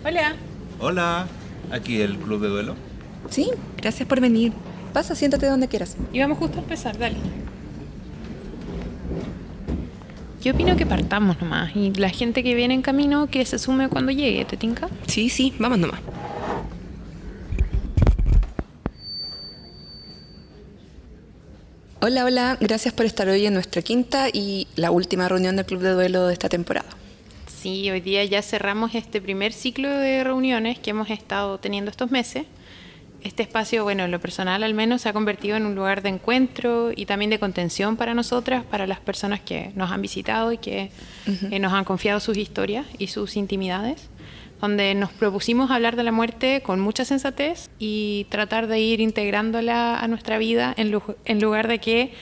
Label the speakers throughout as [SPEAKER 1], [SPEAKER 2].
[SPEAKER 1] Hola.
[SPEAKER 2] Hola, aquí el Club de Duelo.
[SPEAKER 3] Sí, gracias por venir. Pasa, siéntate donde quieras.
[SPEAKER 1] Y vamos justo a empezar, dale. Yo opino que partamos nomás y la gente que viene en camino que se sume cuando llegue, ¿te tinca?
[SPEAKER 3] Sí, vamos nomás. Hola, gracias por estar hoy en nuestra quinta y la última reunión del Club de Duelo de esta temporada.
[SPEAKER 1] Sí, hoy día ya cerramos este primer ciclo de reuniones que hemos estado teniendo estos meses. Este espacio, bueno, en lo personal al menos, se ha convertido en un lugar de encuentro y también de contención para nosotras, para las personas que nos han visitado y que nos han confiado sus historias y sus intimidades, donde nos propusimos hablar de la muerte con mucha sensatez y tratar de ir integrándola a nuestra vida en lugar de que,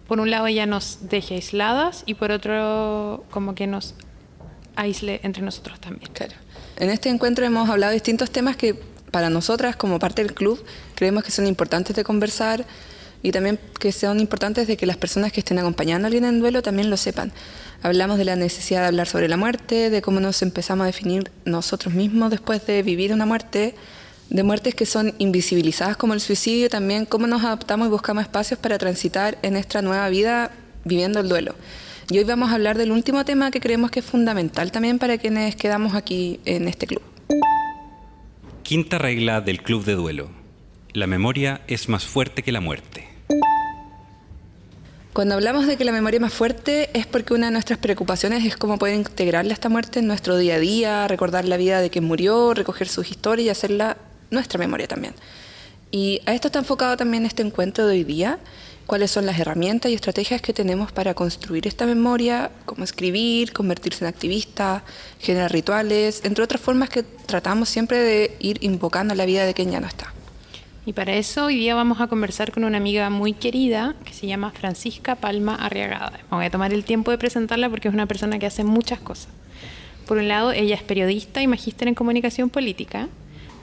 [SPEAKER 1] por un lado, ella nos deje aisladas y por otro, como que nos aísle entre nosotros también.
[SPEAKER 3] Claro. En este encuentro hemos hablado de distintos temas que para nosotras, como parte del club, creemos que son importantes de conversar y también que son importantes de que las personas que estén acompañando a alguien en duelo también lo sepan. Hablamos de la necesidad de hablar sobre la muerte, de cómo nos empezamos a definir nosotros mismos después de vivir una muerte, de muertes que son invisibilizadas como el suicidio, también cómo nos adaptamos y buscamos espacios para transitar en esta nueva vida viviendo el duelo. Y hoy vamos a hablar del último tema que creemos que es fundamental también para quienes quedamos aquí en este club.
[SPEAKER 4] Quinta regla del Club de Duelo. La memoria es más fuerte que la muerte.
[SPEAKER 3] Cuando hablamos de que la memoria es más fuerte es porque una de nuestras preocupaciones es cómo poder integrarle esta muerte en nuestro día a día, recordar la vida de quien murió, recoger sus historias y hacerla nuestra memoria también. Y a esto está enfocado también este encuentro de hoy día, cuáles son las herramientas y estrategias que tenemos para construir esta memoria, cómo escribir, convertirse en activista, generar rituales, entre otras formas que tratamos siempre de ir invocando la vida de quien ya no está.
[SPEAKER 1] Y para eso hoy día vamos a conversar con una amiga muy querida que se llama Francisca Palma Arriagada. Me voy a tomar el tiempo de presentarla porque es una persona que hace muchas cosas. Por un lado, ella es periodista y magíster en comunicación política.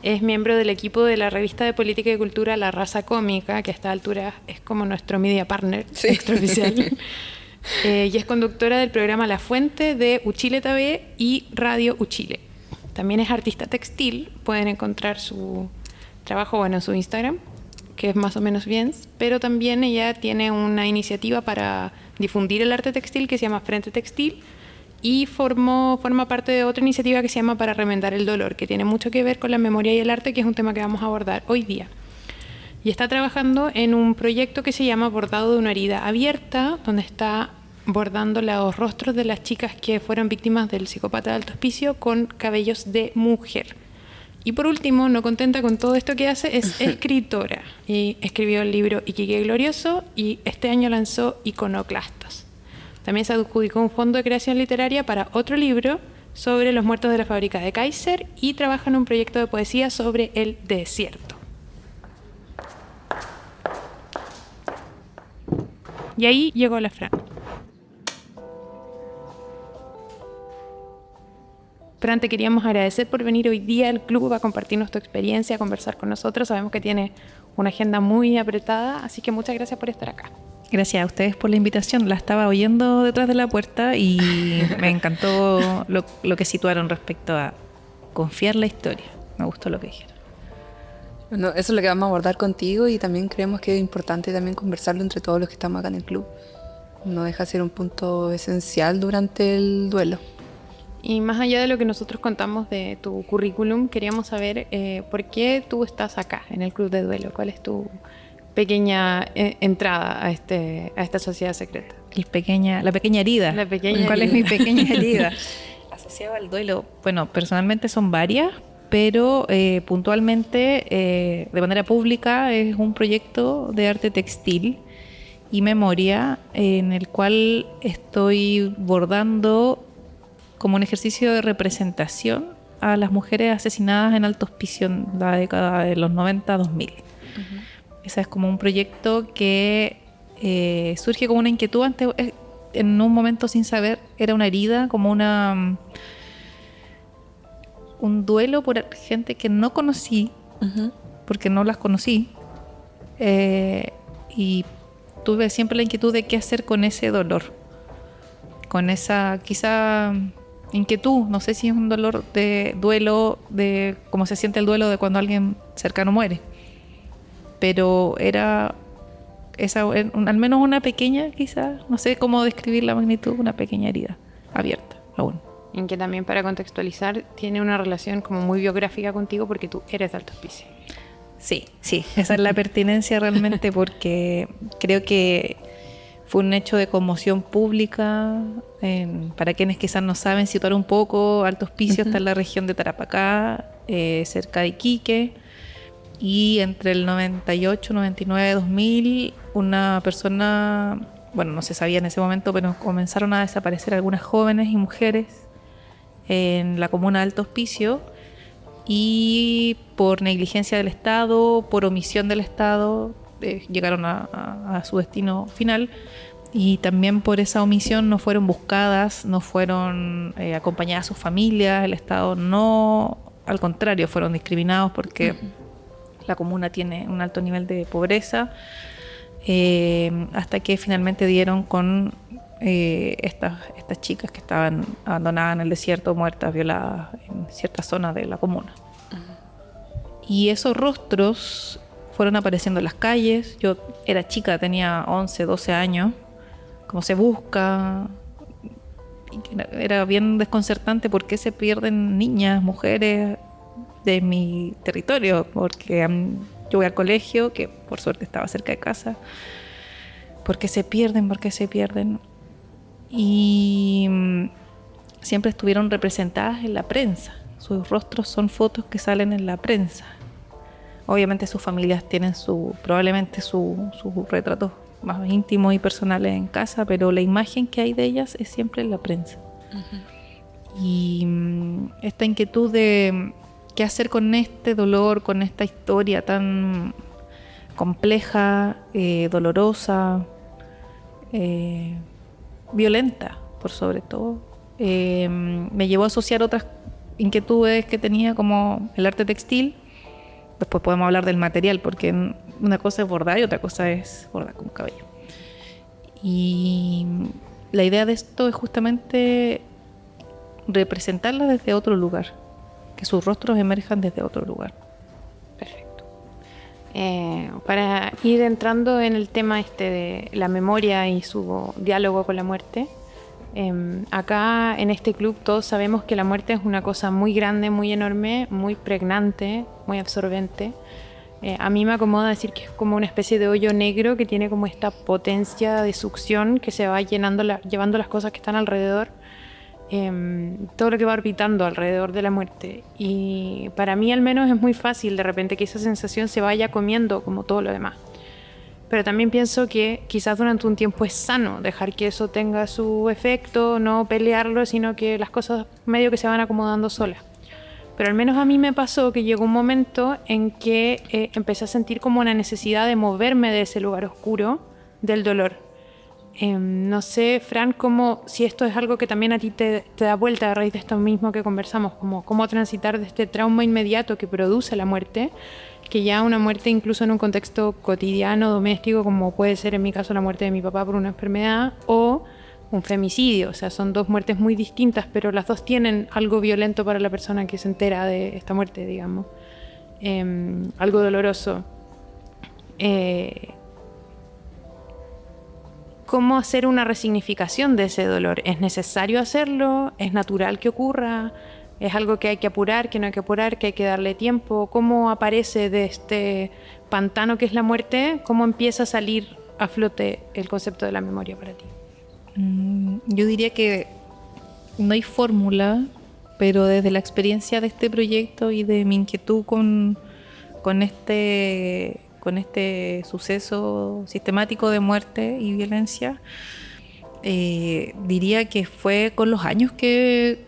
[SPEAKER 1] Es miembro del equipo de la revista de política y cultura La Raza Cómica, que a esta altura es como nuestro media partner extraoficial. Y es conductora del programa La Fuente de Uchile TV y Radio Uchile. También es artista textil. Pueden encontrar su trabajo en su Instagram, que es más o menos bien, pero también ella tiene una iniciativa para difundir el arte textil que se llama Frente Textil y forma parte de otra iniciativa que se llama Para Remendar el Dolor, que tiene mucho que ver con la memoria y el arte, que es un tema que vamos a abordar hoy día. Y está trabajando en un proyecto que se llama Bordado de una herida abierta, donde está bordando los rostros de las chicas que fueron víctimas del psicópata de alto hospicio con cabellos de mujer. Y por último, no contenta con todo esto que hace, es escritora. Y escribió el libro Iquique Glorioso y este año lanzó Iconoclastas. También se adjudicó un fondo de creación literaria para otro libro sobre los muertos de la fábrica de Kaiser y trabaja en un proyecto de poesía sobre el desierto. Y ahí llegó la Fran. Fran, te queríamos agradecer por venir hoy día al club a compartirnos tu experiencia, a conversar con nosotros. Sabemos que tiene una agenda muy apretada, así que muchas gracias por estar acá.
[SPEAKER 5] Gracias a ustedes por la invitación. La estaba oyendo detrás de la puerta y me encantó lo que situaron respecto a confiar la historia. Me gustó lo que dijeron.
[SPEAKER 3] Bueno, eso es lo que vamos a abordar contigo y también creemos que es importante también conversarlo entre todos los que estamos acá en el club. No deja de ser un punto esencial durante el duelo.
[SPEAKER 1] Y más allá de lo que nosotros contamos de tu currículum, queríamos saber por qué tú estás acá, en el Club de Duelo. ¿Cuál es tu pequeña entrada a esta sociedad secreta?
[SPEAKER 5] La pequeña herida. ¿Cuál es mi pequeña herida? Asociada al duelo. Bueno, personalmente son varias, pero puntualmente, de manera pública, es un proyecto de arte textil y memoria en el cual estoy bordando como un ejercicio de representación a las mujeres asesinadas en alto hospicio en la década de los 90-2000. Ese es como un proyecto que surge como una inquietud en un momento sin saber, era una herida, como un duelo por gente que no conocí, porque no las conocí, y tuve siempre la inquietud de qué hacer con ese dolor, con esa quizá inquietud. No sé si es un dolor de duelo, de cómo se siente el duelo de cuando alguien cercano muere. Pero era al menos una pequeña, quizás, no sé cómo describir la magnitud, una pequeña herida abierta aún.
[SPEAKER 1] En que también, para contextualizar, tiene una relación como muy biográfica contigo porque tú eres de Alto Hospicio.
[SPEAKER 5] Sí, esa es la pertinencia realmente, porque creo que fue un hecho de conmoción pública. Para quienes quizás no saben, situar un poco, Alto Hospicio está en la región de Tarapacá, cerca de Iquique, y entre el 98, 99, 2000, una persona, bueno, no se sabía en ese momento, pero comenzaron a desaparecer algunas jóvenes y mujeres en la comuna de Alto Hospicio, y por negligencia del Estado, por omisión del Estado, llegaron a su destino final, y también por esa omisión no fueron buscadas, no fueron acompañadas a sus familias. El Estado no, al contrario, fueron discriminados porque la comuna tiene un alto nivel de pobreza, hasta que finalmente dieron con estas chicas que estaban abandonadas en el desierto, muertas, violadas en ciertas zonas de la comuna. Y esos rostros fueron apareciendo en las calles. Yo era chica, tenía 11, 12 años. Como se busca, era bien desconcertante porque se pierden niñas, mujeres de mi territorio, porque yo voy al colegio, que por suerte estaba cerca de casa. ¿Por qué se pierden? Y siempre estuvieron representadas en la prensa. Sus rostros son fotos que salen en la prensa. Obviamente sus familias tienen probablemente sus retratos más íntimos y personales en casa, pero la imagen que hay de ellas es siempre en la prensa. Y esta inquietud de qué hacer con este dolor, con esta historia tan compleja, dolorosa, violenta, por sobre todo, me llevó a asociar otras inquietudes que tenía, como el arte textil. Después podemos hablar del material, porque una cosa es bordar y otra cosa es bordar con cabello. Y la idea de esto es justamente representarla desde otro lugar, que sus rostros emerjan desde otro lugar.
[SPEAKER 1] Perfecto. Para ir entrando en el tema de la memoria y su diálogo con la muerte, acá en este club todos sabemos que la muerte es una cosa muy grande, muy enorme, muy pregnante, muy absorbente. A mí me acomoda decir que es como una especie de hoyo negro que tiene como esta potencia de succión que se va llevando las cosas que están alrededor, todo lo que va orbitando alrededor de la muerte. Y para mí al menos es muy fácil de repente que esa sensación se vaya comiendo como todo lo demás. Pero también pienso que quizás durante un tiempo es sano dejar que eso tenga su efecto, no pelearlo, sino que las cosas medio que se van acomodando solas. Pero al menos a mí me pasó que llegó un momento en que empecé a sentir como una necesidad de moverme de ese lugar oscuro del dolor. No sé, Fran, si esto es algo que también a ti te da vuelta a raíz de esto mismo que conversamos, como cómo transitar de este trauma inmediato que produce la muerte, que ya una muerte incluso en un contexto cotidiano, doméstico, como puede ser en mi caso la muerte de mi papá por una enfermedad, o un femicidio. O sea, son dos muertes muy distintas, pero las dos tienen algo violento para la persona que se entera de esta muerte, digamos. Algo doloroso. ¿Cómo hacer una resignificación de ese dolor? ¿Es necesario hacerlo? ¿Es natural que ocurra? ¿Es algo que hay que apurar, que no hay que apurar, que hay que darle tiempo? ¿Cómo aparece de este pantano que es la muerte? ¿Cómo empieza a salir a flote el concepto de la memoria para ti?
[SPEAKER 5] Yo diría que no hay fórmula, pero desde la experiencia de este proyecto y de mi inquietud con este suceso sistemático de muerte y violencia, diría que fue con los años que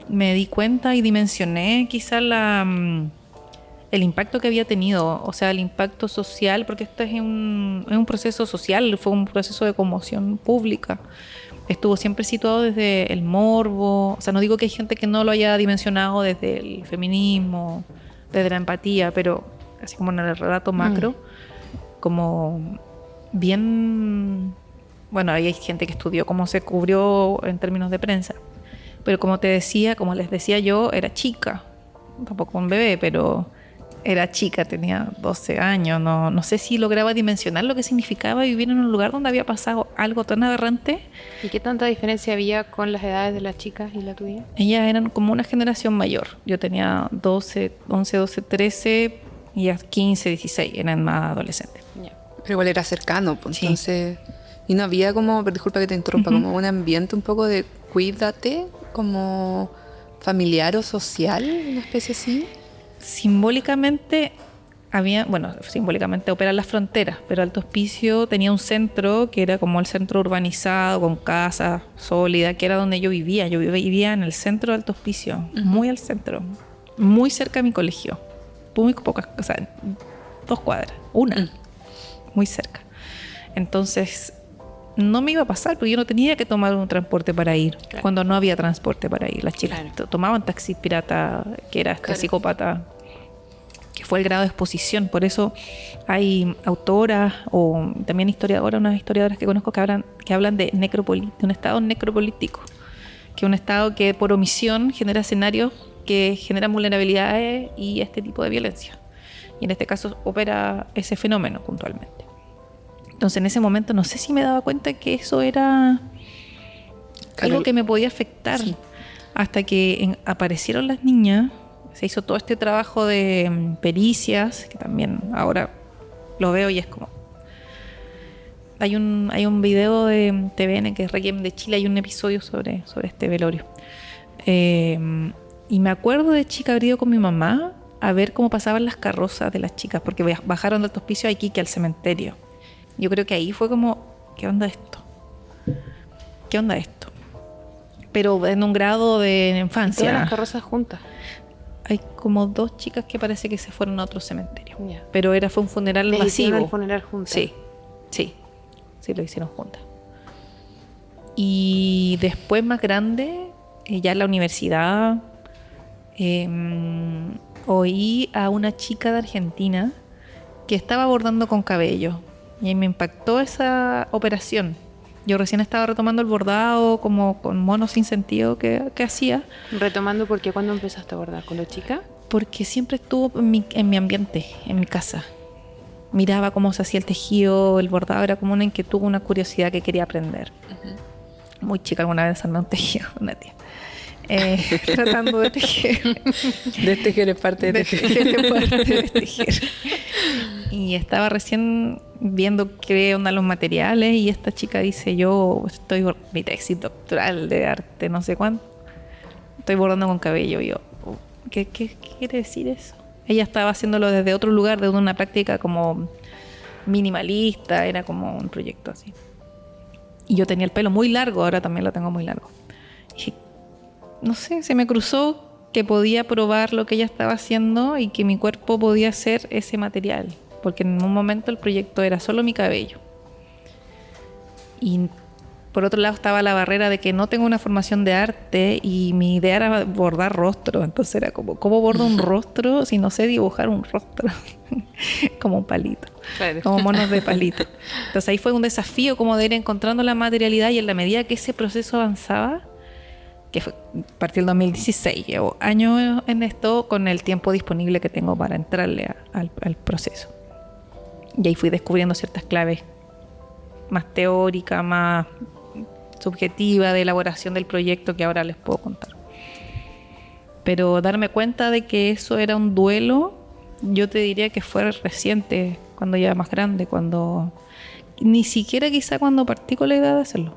[SPEAKER 5] me di cuenta y dimensioné quizá el impacto que había tenido, o sea, el impacto social, porque esto es un proceso social, fue un proceso de conmoción pública. Estuvo siempre situado desde el morbo, o sea, no digo que hay gente que no lo haya dimensionado desde el feminismo, desde la empatía, pero así como en el relato macro, como bien, bueno, ahí hay gente que estudió cómo se cubrió en términos de prensa, Pero como les decía yo, era chica. Tampoco un bebé, pero era chica, tenía 12 años. No sé si lograba dimensionar lo que significaba vivir en un lugar donde había pasado algo tan aberrante.
[SPEAKER 1] ¿Y qué tanta diferencia había con las edades de las chicas y la tuya?
[SPEAKER 5] Ellas eran como una generación mayor. Yo tenía 11, 12, 13 y ellas 15, 16. Eran más adolescentes.
[SPEAKER 1] Yeah.
[SPEAKER 3] Pero igual era cercano, pues,
[SPEAKER 5] Sí.
[SPEAKER 3] entonces... Y no había como, disculpa que te interrumpa, como un ambiente un poco de cuídate, como familiar o social, una especie así.
[SPEAKER 5] Simbólicamente simbólicamente operan las fronteras, pero Alto Hospicio tenía un centro que era como el centro urbanizado, con casas sólidas, que era donde yo vivía. Yo vivía en el centro de Alto Hospicio, muy al centro, muy cerca de mi colegio. Muy pocas, o sea, 2 cuadras, muy cerca. Entonces, no me iba a pasar, porque yo no tenía que tomar un transporte para ir, cuando no había transporte para ir. Las chicas tomaban taxis pirata, que era esta psicópata, que fue el grado de exposición. Por eso hay autoras o también unas historiadoras que conozco que hablan de un estado necropolítico, que es un estado que por omisión genera escenarios que generan vulnerabilidades y este tipo de violencia. Y en este caso opera ese fenómeno puntualmente. Entonces en ese momento no sé si me daba cuenta que eso era algo que me podía afectar. Sí. Hasta que aparecieron las niñas, se hizo todo este trabajo de pericias, que también ahora lo veo y es como... Hay un video de TVN que es Requiem de Chile, hay un episodio sobre este velorio. Y me acuerdo de chica haber ido con mi mamá a ver cómo pasaban las carrozas de las chicas, porque bajaron del Alto Hospicio a Iquique al cementerio. Yo creo que ahí fue como, ¿qué onda esto? ¿Qué onda esto? Pero en un grado de infancia.
[SPEAKER 1] Todas las carrozas juntas.
[SPEAKER 5] Hay como 2 chicas que parece que se fueron a otro cementerio.
[SPEAKER 1] Yeah.
[SPEAKER 5] Pero fue un funeral masivo.
[SPEAKER 1] ¿Hicieron el funeral juntas?
[SPEAKER 5] Sí, lo hicieron juntas. Y después más grande, ya en la universidad, oí a una chica de Argentina que estaba bordando con cabello. Y me impactó esa operación. Yo recién estaba retomando el bordado como con monos sin sentido que hacía.
[SPEAKER 1] ¿Retomando porque cuándo empezaste a bordar? ¿Con la chica?
[SPEAKER 5] Porque siempre estuvo en mi ambiente, en mi casa. Miraba cómo se hacía el tejido, el bordado, era como una inquietud, una curiosidad que quería aprender. Muy chica, alguna vez armé un tejido, una tía. Tratando de tejer.
[SPEAKER 3] De tejer es parte de
[SPEAKER 5] tejer. Y estaba recién viendo qué onda los materiales y esta chica dice, yo estoy mi tesis doctoral de arte, no sé cuánto, estoy bordando con cabello. Y yo, ¿qué quiere decir eso? Ella estaba haciéndolo desde otro lugar, desde una práctica como minimalista, era como un proyecto así. Y yo tenía el pelo muy largo, ahora también lo tengo muy largo. Y dije, no sé, se me cruzó que podía probar lo que ella estaba haciendo y que mi cuerpo podía hacer ese material. Porque en un momento el proyecto era solo mi cabello. Y por otro lado estaba la barrera de que no tengo una formación de arte y mi idea era bordar rostro. Entonces era como, ¿cómo bordo un rostro si no sé dibujar un rostro? Como un palito. Claro. Como monos de palito. Entonces ahí fue un desafío como de ir encontrando la materialidad y en la medida que ese proceso avanzaba, que fue a partir del 2016, llevo años en esto con el tiempo disponible que tengo para entrarle al proceso. Y ahí fui descubriendo ciertas claves más teóricas, más subjetivas de elaboración del proyecto que ahora les puedo contar. Pero darme cuenta de que eso era un duelo, yo te diría que fue reciente, cuando ya era más grande, cuando ni siquiera quizá cuando partí con la idea de hacerlo.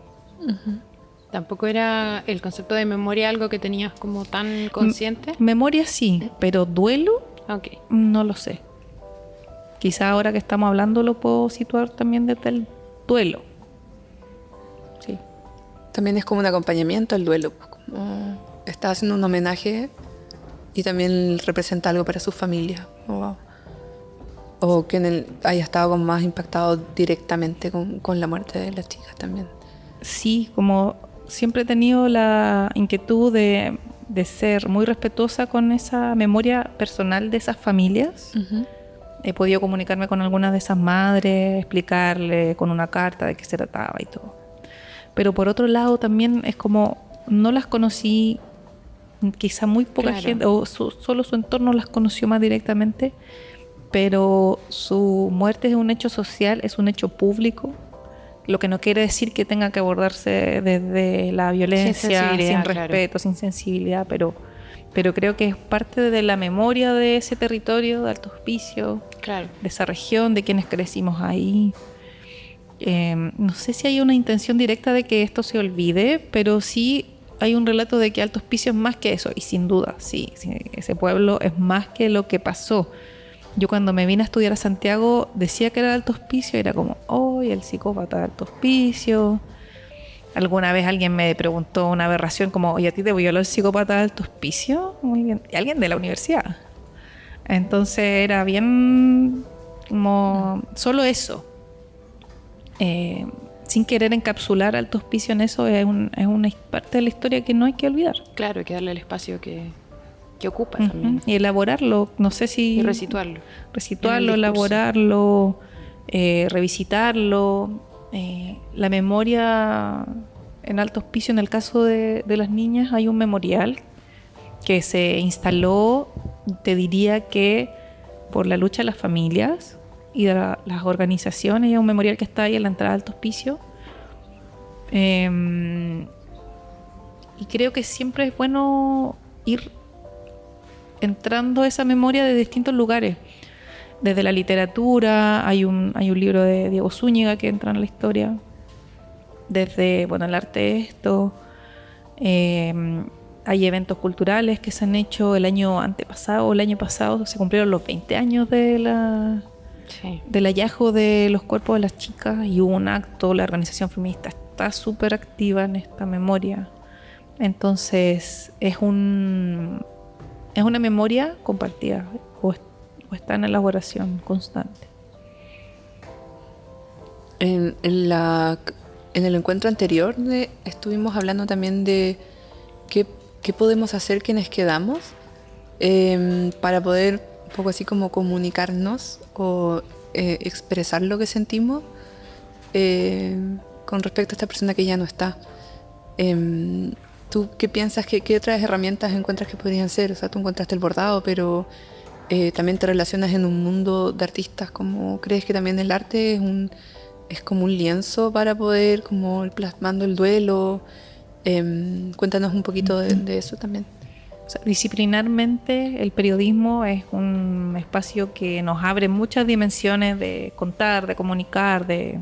[SPEAKER 1] ¿Tampoco era el concepto de memoria algo que tenías como tan consciente?
[SPEAKER 5] Memoria sí, pero duelo no lo sé. Quizá ahora que estamos hablando lo puedo situar también desde el duelo. Sí.
[SPEAKER 3] También es como un acompañamiento al duelo. Como está haciendo un homenaje y también representa algo para su familia. O que haya estado como más impactado directamente con la muerte de las chicas también.
[SPEAKER 5] Sí, como siempre he tenido la inquietud de ser muy respetuosa con esa memoria personal de esas familias. He podido comunicarme con algunas de esas madres, explicarle con una carta de qué se trataba y todo. Pero por otro lado también es como no las conocí, quizá muy poca gente, o solo su entorno las conoció más directamente, pero su muerte es un hecho social, es un hecho público, lo que no quiere decir que tenga que abordarse desde la violencia, sin respeto, sin sensibilidad, pero creo que es parte de la memoria de ese territorio de Alto Hospicio, de esa región, de quienes crecimos ahí. No sé si hay una intención directa de que esto se olvide, pero sí hay un relato de que Alto Hospicio es más que eso, y sin duda, sí, ese pueblo es más que lo que pasó. Yo cuando me vine a estudiar a Santiago decía que era de Alto Hospicio, era como, el psicópata de Alto Hospicio. Alguna vez alguien me preguntó una aberración como, ¿y a ti te violó el psicópata de Alto Hospicio? Alguien de la universidad. Entonces era bien como solo eso. Sin querer encapsular Alto Hospicio en eso, es una parte de la historia que no hay que olvidar.
[SPEAKER 1] Claro, hay que darle el espacio que ocupa también.
[SPEAKER 5] Y elaborarlo, no sé si...
[SPEAKER 1] Y resituarlo.
[SPEAKER 5] Elaborarlo, revisitarlo. La memoria en Alto Hospicio, en el caso de las niñas, hay un memorial que se instaló, te diría que por la lucha de las familias y de las organizaciones. Hay un memorial que está ahí en la entrada de Alto Hospicio. Y creo que siempre es bueno ir entrando a esa memoria de distintos lugares. Desde la literatura, hay un libro de Diego Zúñiga que entra en la historia. Desde, el arte esto. Hay eventos culturales que se han hecho el año pasado se cumplieron los 20 años del hallazgo de los cuerpos de las chicas, y hubo un acto, la organización feminista está súper activa en esta memoria. Entonces es una memoria compartida, o está en elaboración constante.
[SPEAKER 3] En el encuentro anterior estuvimos hablando también de qué podemos hacer quienes quedamos para poder un poco así como comunicarnos o expresar lo que sentimos con respecto a esta persona que ya no está. ¿Tú qué piensas? ¿Qué otras herramientas encuentras que podrían ser? O sea, tú encontraste el bordado, pero también te relacionas en un mundo de artistas. ¿Cómo crees que también el arte es como un lienzo para poder como ir plasmando el duelo? Cuéntanos un poquito de eso también.
[SPEAKER 5] O sea, disciplinarmente el periodismo es un espacio que nos abre muchas dimensiones de contar, de comunicar, de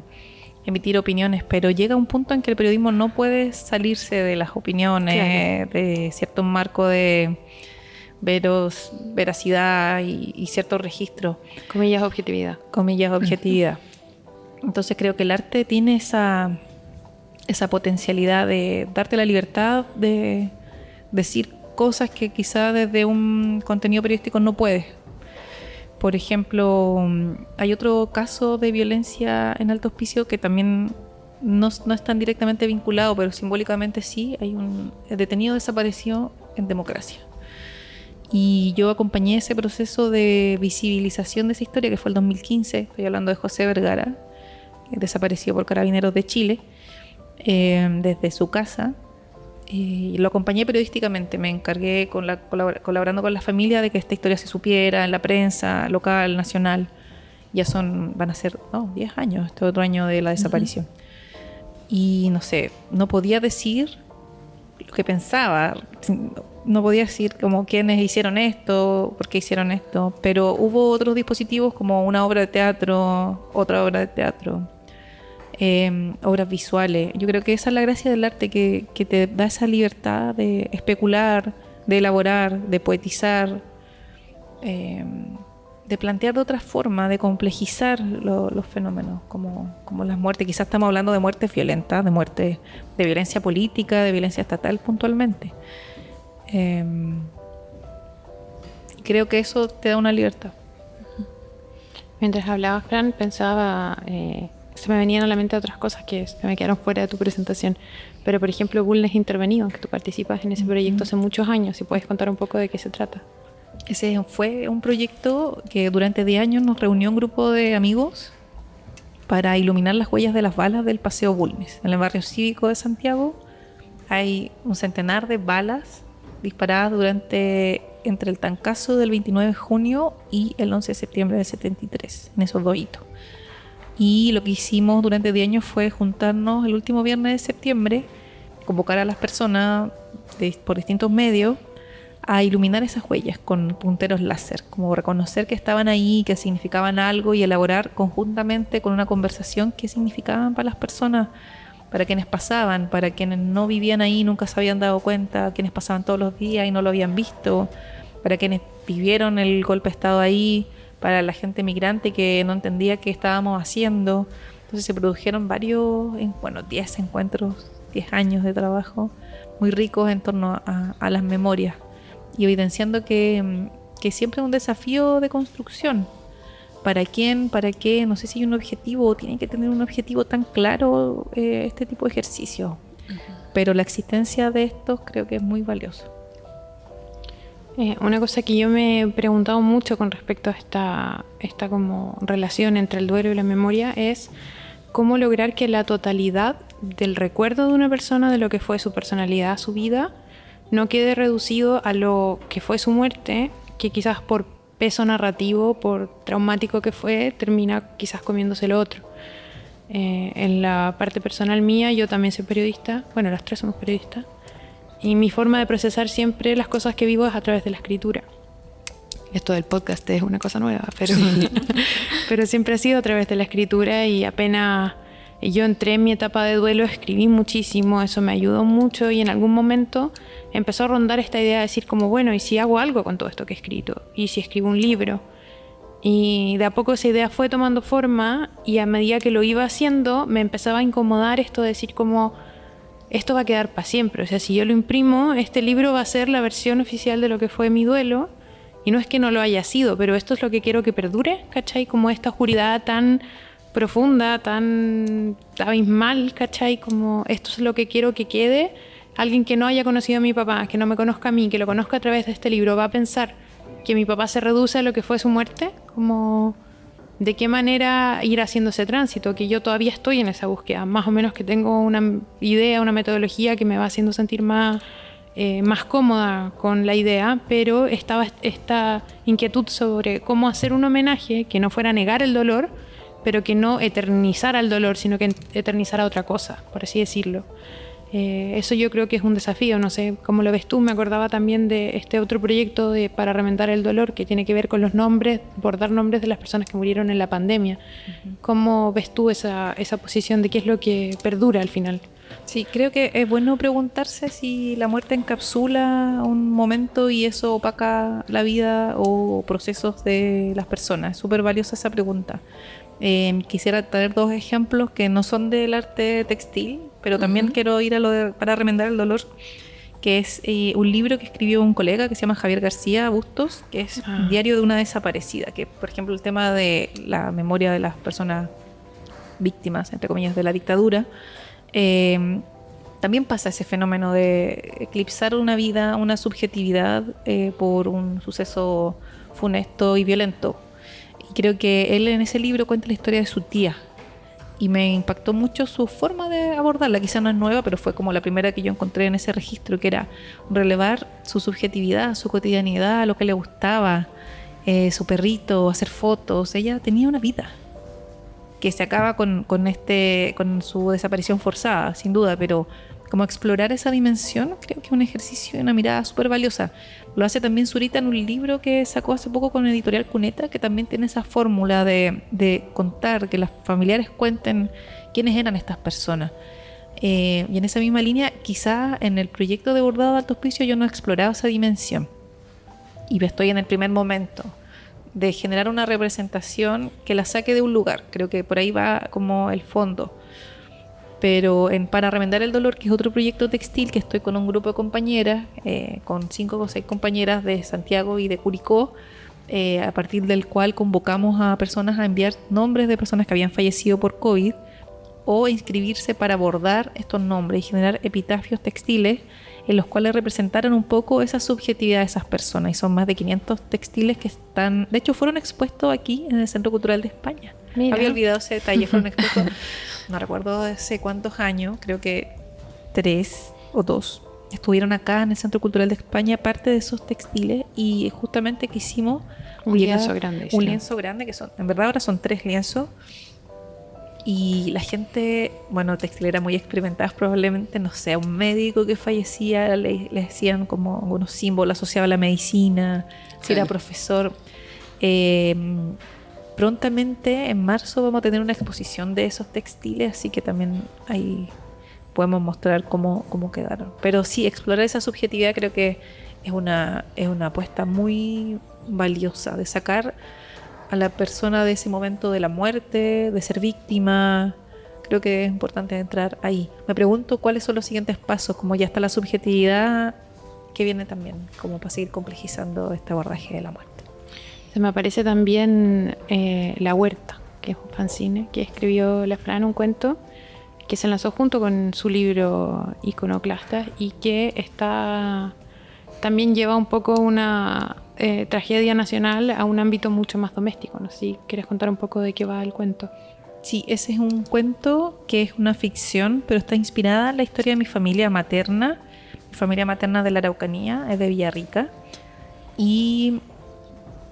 [SPEAKER 5] emitir opiniones, pero llega un punto en que el periodismo no puede salirse de las opiniones, de cierto marco de veracidad y cierto registro.
[SPEAKER 1] Comillas, objetividad.
[SPEAKER 5] Entonces creo que el arte tiene esa potencialidad de darte la libertad de decir cosas que quizá desde un contenido periodístico no puedes. Por ejemplo, hay otro caso de violencia en Alto Hospicio que también no es tan directamente vinculado, pero simbólicamente sí. Hay un detenido desaparecido en Democracia. Y yo acompañé ese proceso de visibilización de esa historia, que fue el 2015. Estoy hablando de José Vergara, desaparecido por Carabineros de Chile, desde su casa. Lo acompañé periodísticamente, me encargué colaborando con la familia de que esta historia se supiera en la prensa local, nacional. Ya van a ser 10 años, este otro año de la desaparición. Y no sé, no podía decir lo que pensaba, no podía decir como quiénes hicieron esto, por qué hicieron esto, pero hubo otros dispositivos como una obra de teatro, otra obra de teatro, obras visuales. Yo creo que esa es la gracia del arte, que te da esa libertad de especular, de elaborar, de poetizar, de plantear de otra forma, de complejizar los fenómenos, como las muertes. Quizás estamos hablando de muertes violentas, de muertes de violencia política, de violencia estatal puntualmente. Creo que eso te da una libertad.
[SPEAKER 1] Mientras hablabas, Fran, pensaba... se me venían a la mente otras cosas que se me quedaron fuera de tu presentación. Pero, por ejemplo, Bulnes Intervenido, que tú participas en ese proyecto hace muchos años. Si puedes contar un poco de qué se trata.
[SPEAKER 5] Ese fue un proyecto que durante 10 años nos reunió un grupo de amigos para iluminar las huellas de las balas del Paseo Bulnes, en el barrio cívico de Santiago, hay un centenar de balas disparadas entre el Tancazo del 29 de junio y el 11 de septiembre del 73, en esos 2 hitos. Y lo que hicimos durante 10 años fue juntarnos el último viernes de septiembre, convocar a las personas por distintos medios a iluminar esas huellas con punteros láser, como reconocer que estaban ahí, que significaban algo y elaborar conjuntamente con una conversación qué significaban para las personas, para quienes pasaban, para quienes no vivían ahí, nunca se habían dado cuenta, quienes pasaban todos los días y no lo habían visto, para quienes vivieron el golpe de Estado ahí, para la gente migrante que no entendía qué estábamos haciendo. Entonces se produjeron 10 encuentros, 10 años de trabajo muy ricos en torno a las memorias y evidenciando que siempre es un desafío de construcción. ¿Para quién? ¿Para qué? No sé si hay un objetivo, tiene que tener un objetivo tan claro este tipo de ejercicio. Pero la existencia de estos creo que es muy valiosa.
[SPEAKER 1] Una cosa que yo me he preguntado mucho con respecto a esta como relación entre el duelo y la memoria es cómo lograr que la totalidad del recuerdo de una persona, de lo que fue su personalidad, su vida, no quede reducido a lo que fue su muerte, que quizás por peso narrativo, por traumático que fue, termina quizás comiéndose lo otro. En la parte personal mía, yo también soy periodista, bueno, las tres somos periodistas, y mi forma de procesar siempre las cosas que vivo es a través de la escritura. Esto del podcast es una cosa nueva, pero, pero siempre ha sido a través de la escritura, y apenas yo entré en mi etapa de duelo, escribí muchísimo, eso me ayudó mucho, y en algún momento empezó a rondar esta idea de decir como, bueno, ¿y si hago algo con todo esto que he escrito? ¿Y si escribo un libro? Y de a poco esa idea fue tomando forma, y a medida que lo iba haciendo me empezaba a incomodar esto de decir como, esto va a quedar para siempre, o sea, si yo lo imprimo, este libro va a ser la versión oficial de lo que fue mi duelo, y no es que no lo haya sido, pero esto es lo que quiero que perdure, ¿cachai? Como esta oscuridad tan profunda, tan abismal, ¿cachai? Como esto es lo que quiero que quede. Alguien que no haya conocido a mi papá, que no me conozca a mí, que lo conozca a través de este libro, va a pensar que mi papá se reduce a lo que fue su muerte, como de qué manera ir haciendo ese tránsito, que yo todavía estoy en esa búsqueda, más o menos que tengo una idea, una metodología que me va haciendo sentir más cómoda con la idea, pero estaba esta inquietud sobre cómo hacer un homenaje que no fuera a negar el dolor, pero que no eternizara el dolor, sino que eternizara otra cosa, por así decirlo. Eso yo creo que es un desafío, no sé cómo lo ves tú. Me acordaba también de este otro proyecto para remendar el dolor, que tiene que ver con los nombres, bordar nombres de las personas que murieron en la pandemia. ¿Cómo ves tú esa posición de qué es lo que perdura al final?
[SPEAKER 5] Sí, creo que es bueno preguntarse si la muerte encapsula un momento y eso opaca la vida o procesos de las personas. Es súper valiosa esa pregunta. Quisiera traer 2 ejemplos que no son del arte textil, pero también quiero ir a para remendar el dolor, que es un libro que escribió un colega que se llama Javier García Bustos, que es un diario de una desaparecida, que por ejemplo el tema de la memoria de las personas víctimas, entre comillas, de la dictadura, también pasa ese fenómeno de eclipsar una vida, una subjetividad por un suceso funesto y violento. Y creo que él en ese libro cuenta la historia de su tía y me impactó mucho su forma de abordarla. Quizá no es nueva, pero fue como la primera que yo encontré en ese registro, que era relevar su subjetividad, su cotidianidad, lo que le gustaba, su perrito, hacer fotos. Ella tenía una vida que se acaba con su desaparición forzada, sin duda, pero como explorar esa dimensión creo que es un ejercicio y una mirada súper valiosa. Lo hace también Zurita en un libro que sacó hace poco con Editorial Cuneta, que también tiene esa fórmula de contar, que los familiares cuenten quiénes eran estas personas. Y en esa misma línea, quizá en el proyecto de Bordado de Alto Hospicio yo no he explorado esa dimensión. Y estoy en el primer momento de generar una representación que la saque de un lugar. Creo que por ahí va como el fondo. Pero para remendar el dolor, que es otro proyecto textil, que estoy con un grupo de compañeras, con 5 o 6 compañeras de Santiago y de Curicó, a partir del cual convocamos a personas a enviar nombres de personas que habían fallecido por COVID o inscribirse para bordar estos nombres y generar epitafios textiles en los cuales representaran un poco esa subjetividad de esas personas. Y son más de 500 textiles que están, de hecho fueron expuestos aquí en el Centro Cultural de España. Mira. Había olvidado ese detalle, fueron expuestos, no recuerdo hace cuántos años, creo que 3 o 2 estuvieron acá en el Centro Cultural de España, parte de esos textiles, y justamente que hicimos
[SPEAKER 1] un lienzo grande.
[SPEAKER 5] Un lienzo grande, que son, en verdad ahora son 3 lienzos. Y la gente, bueno, textilera muy experimentada, probablemente, no sé, un médico que fallecía, le hacían como algunos símbolos asociados a la medicina, si era profesor. Prontamente, en marzo, vamos a tener una exposición de esos textiles, así que también ahí podemos mostrar cómo quedaron. Pero sí, explorar esa subjetividad creo que es una apuesta muy valiosa, de sacar a la persona de ese momento de la muerte, de ser víctima. Creo que es importante entrar ahí. Me pregunto cuáles son los siguientes pasos, como ya está la subjetividad, que viene también, como para seguir complejizando este abordaje de la muerte.
[SPEAKER 1] Se me aparece también La Huerta, que es un fanzine que escribió la Fran, un cuento que se lanzó junto con su libro Iconoclastas y que también lleva un poco una tragedia nacional a un ámbito mucho más doméstico. No sé si quieres contar un poco de qué va el cuento.
[SPEAKER 5] Sí, ese es un cuento que es una ficción, pero está inspirada en la historia de mi familia materna. Mi familia materna de la Araucanía es de Villarrica. Y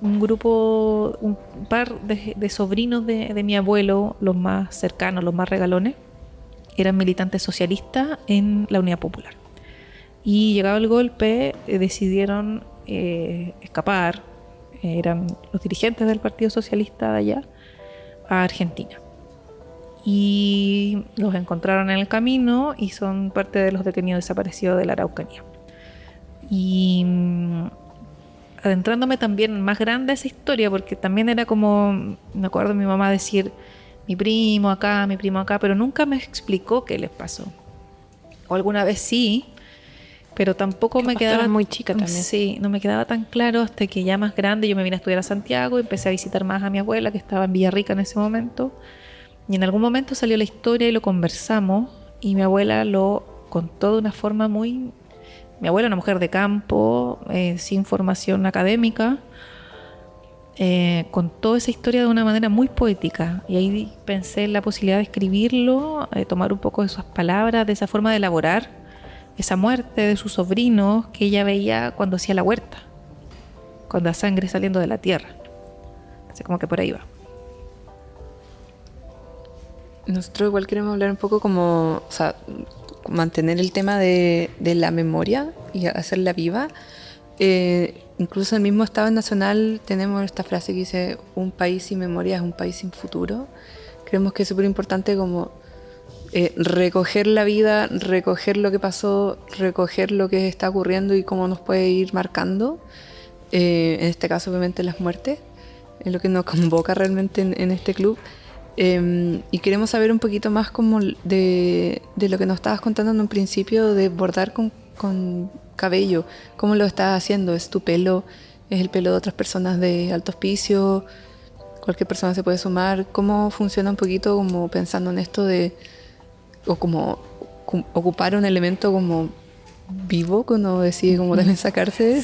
[SPEAKER 5] un par de sobrinos de mi abuelo, los más cercanos, los más regalones, eran militantes socialistas en la Unidad Popular. Y llegado el golpe, decidieron escapar, eran los dirigentes del Partido Socialista de allá, a Argentina. Y los encontraron en el camino y son parte de los detenidos desaparecidos de la Araucanía. Y adentrándome también más grande a esa historia, porque también era como, me acuerdo de mi mamá decir, mi primo acá, pero nunca me explicó qué les pasó. O alguna vez sí, pero tampoco me quedaba
[SPEAKER 1] muy chica también.
[SPEAKER 5] Sí, no me quedaba tan claro hasta que ya más grande yo me vine a estudiar a Santiago y empecé a visitar más a mi abuela, que estaba en Villarrica en ese momento. Y en algún momento salió la historia y lo conversamos, y mi abuela lo contó de una forma muy... Mi abuela, una mujer de campo, sin formación académica, contó esa historia de una manera muy poética. Y ahí pensé en la posibilidad de escribirlo, tomar un poco de sus palabras, de esa forma de elaborar esa muerte de sus sobrinos que ella veía cuando hacía la huerta, cuando la sangre saliendo de la tierra. Así como que por ahí va.
[SPEAKER 3] Nosotros igual queremos hablar un poco como, o sea, mantener el tema de la memoria y hacerla viva. Incluso en el mismo Estado Nacional tenemos esta frase que dice: un país sin memoria es un país sin futuro. Creemos que es súper importante como recoger la vida, recoger lo que pasó, recoger lo que está ocurriendo y cómo nos puede ir marcando. En este caso, obviamente, las muertes, es lo que nos convoca realmente en este club. Y queremos saber un poquito más como de lo que nos estabas contando en un principio, de bordar con cabello. ¿Cómo lo estás haciendo? ¿Es tu pelo? ¿Es el pelo de otras personas de alto hospicio? ¿Cualquier persona se puede sumar? ¿Cómo funciona un poquito como pensando en esto o como ocupar un elemento como vivo que uno decide como también sacarse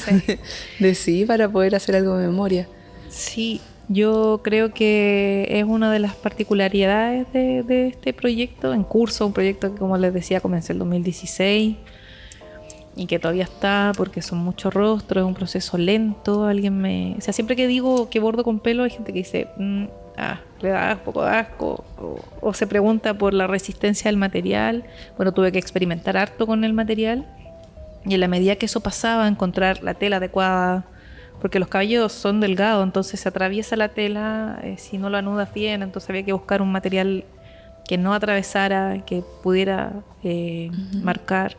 [SPEAKER 3] de sí para poder hacer algo de memoria?
[SPEAKER 5] Sí, yo creo que es una de las particularidades de este proyecto en curso, un proyecto que, como les decía, comencé en el 2016 y que todavía está porque son muchos rostros, es un proceso lento. O sea, siempre que digo que bordo con pelo hay gente que dice, le da un poco de asco, o se pregunta por la resistencia del material. Bueno, tuve que experimentar harto con el material y en la medida que eso pasaba, encontrar la tela adecuada, porque los cabellos son delgados, entonces se atraviesa la tela si no lo anudas bien, entonces había que buscar un material que no atravesara, que pudiera marcar.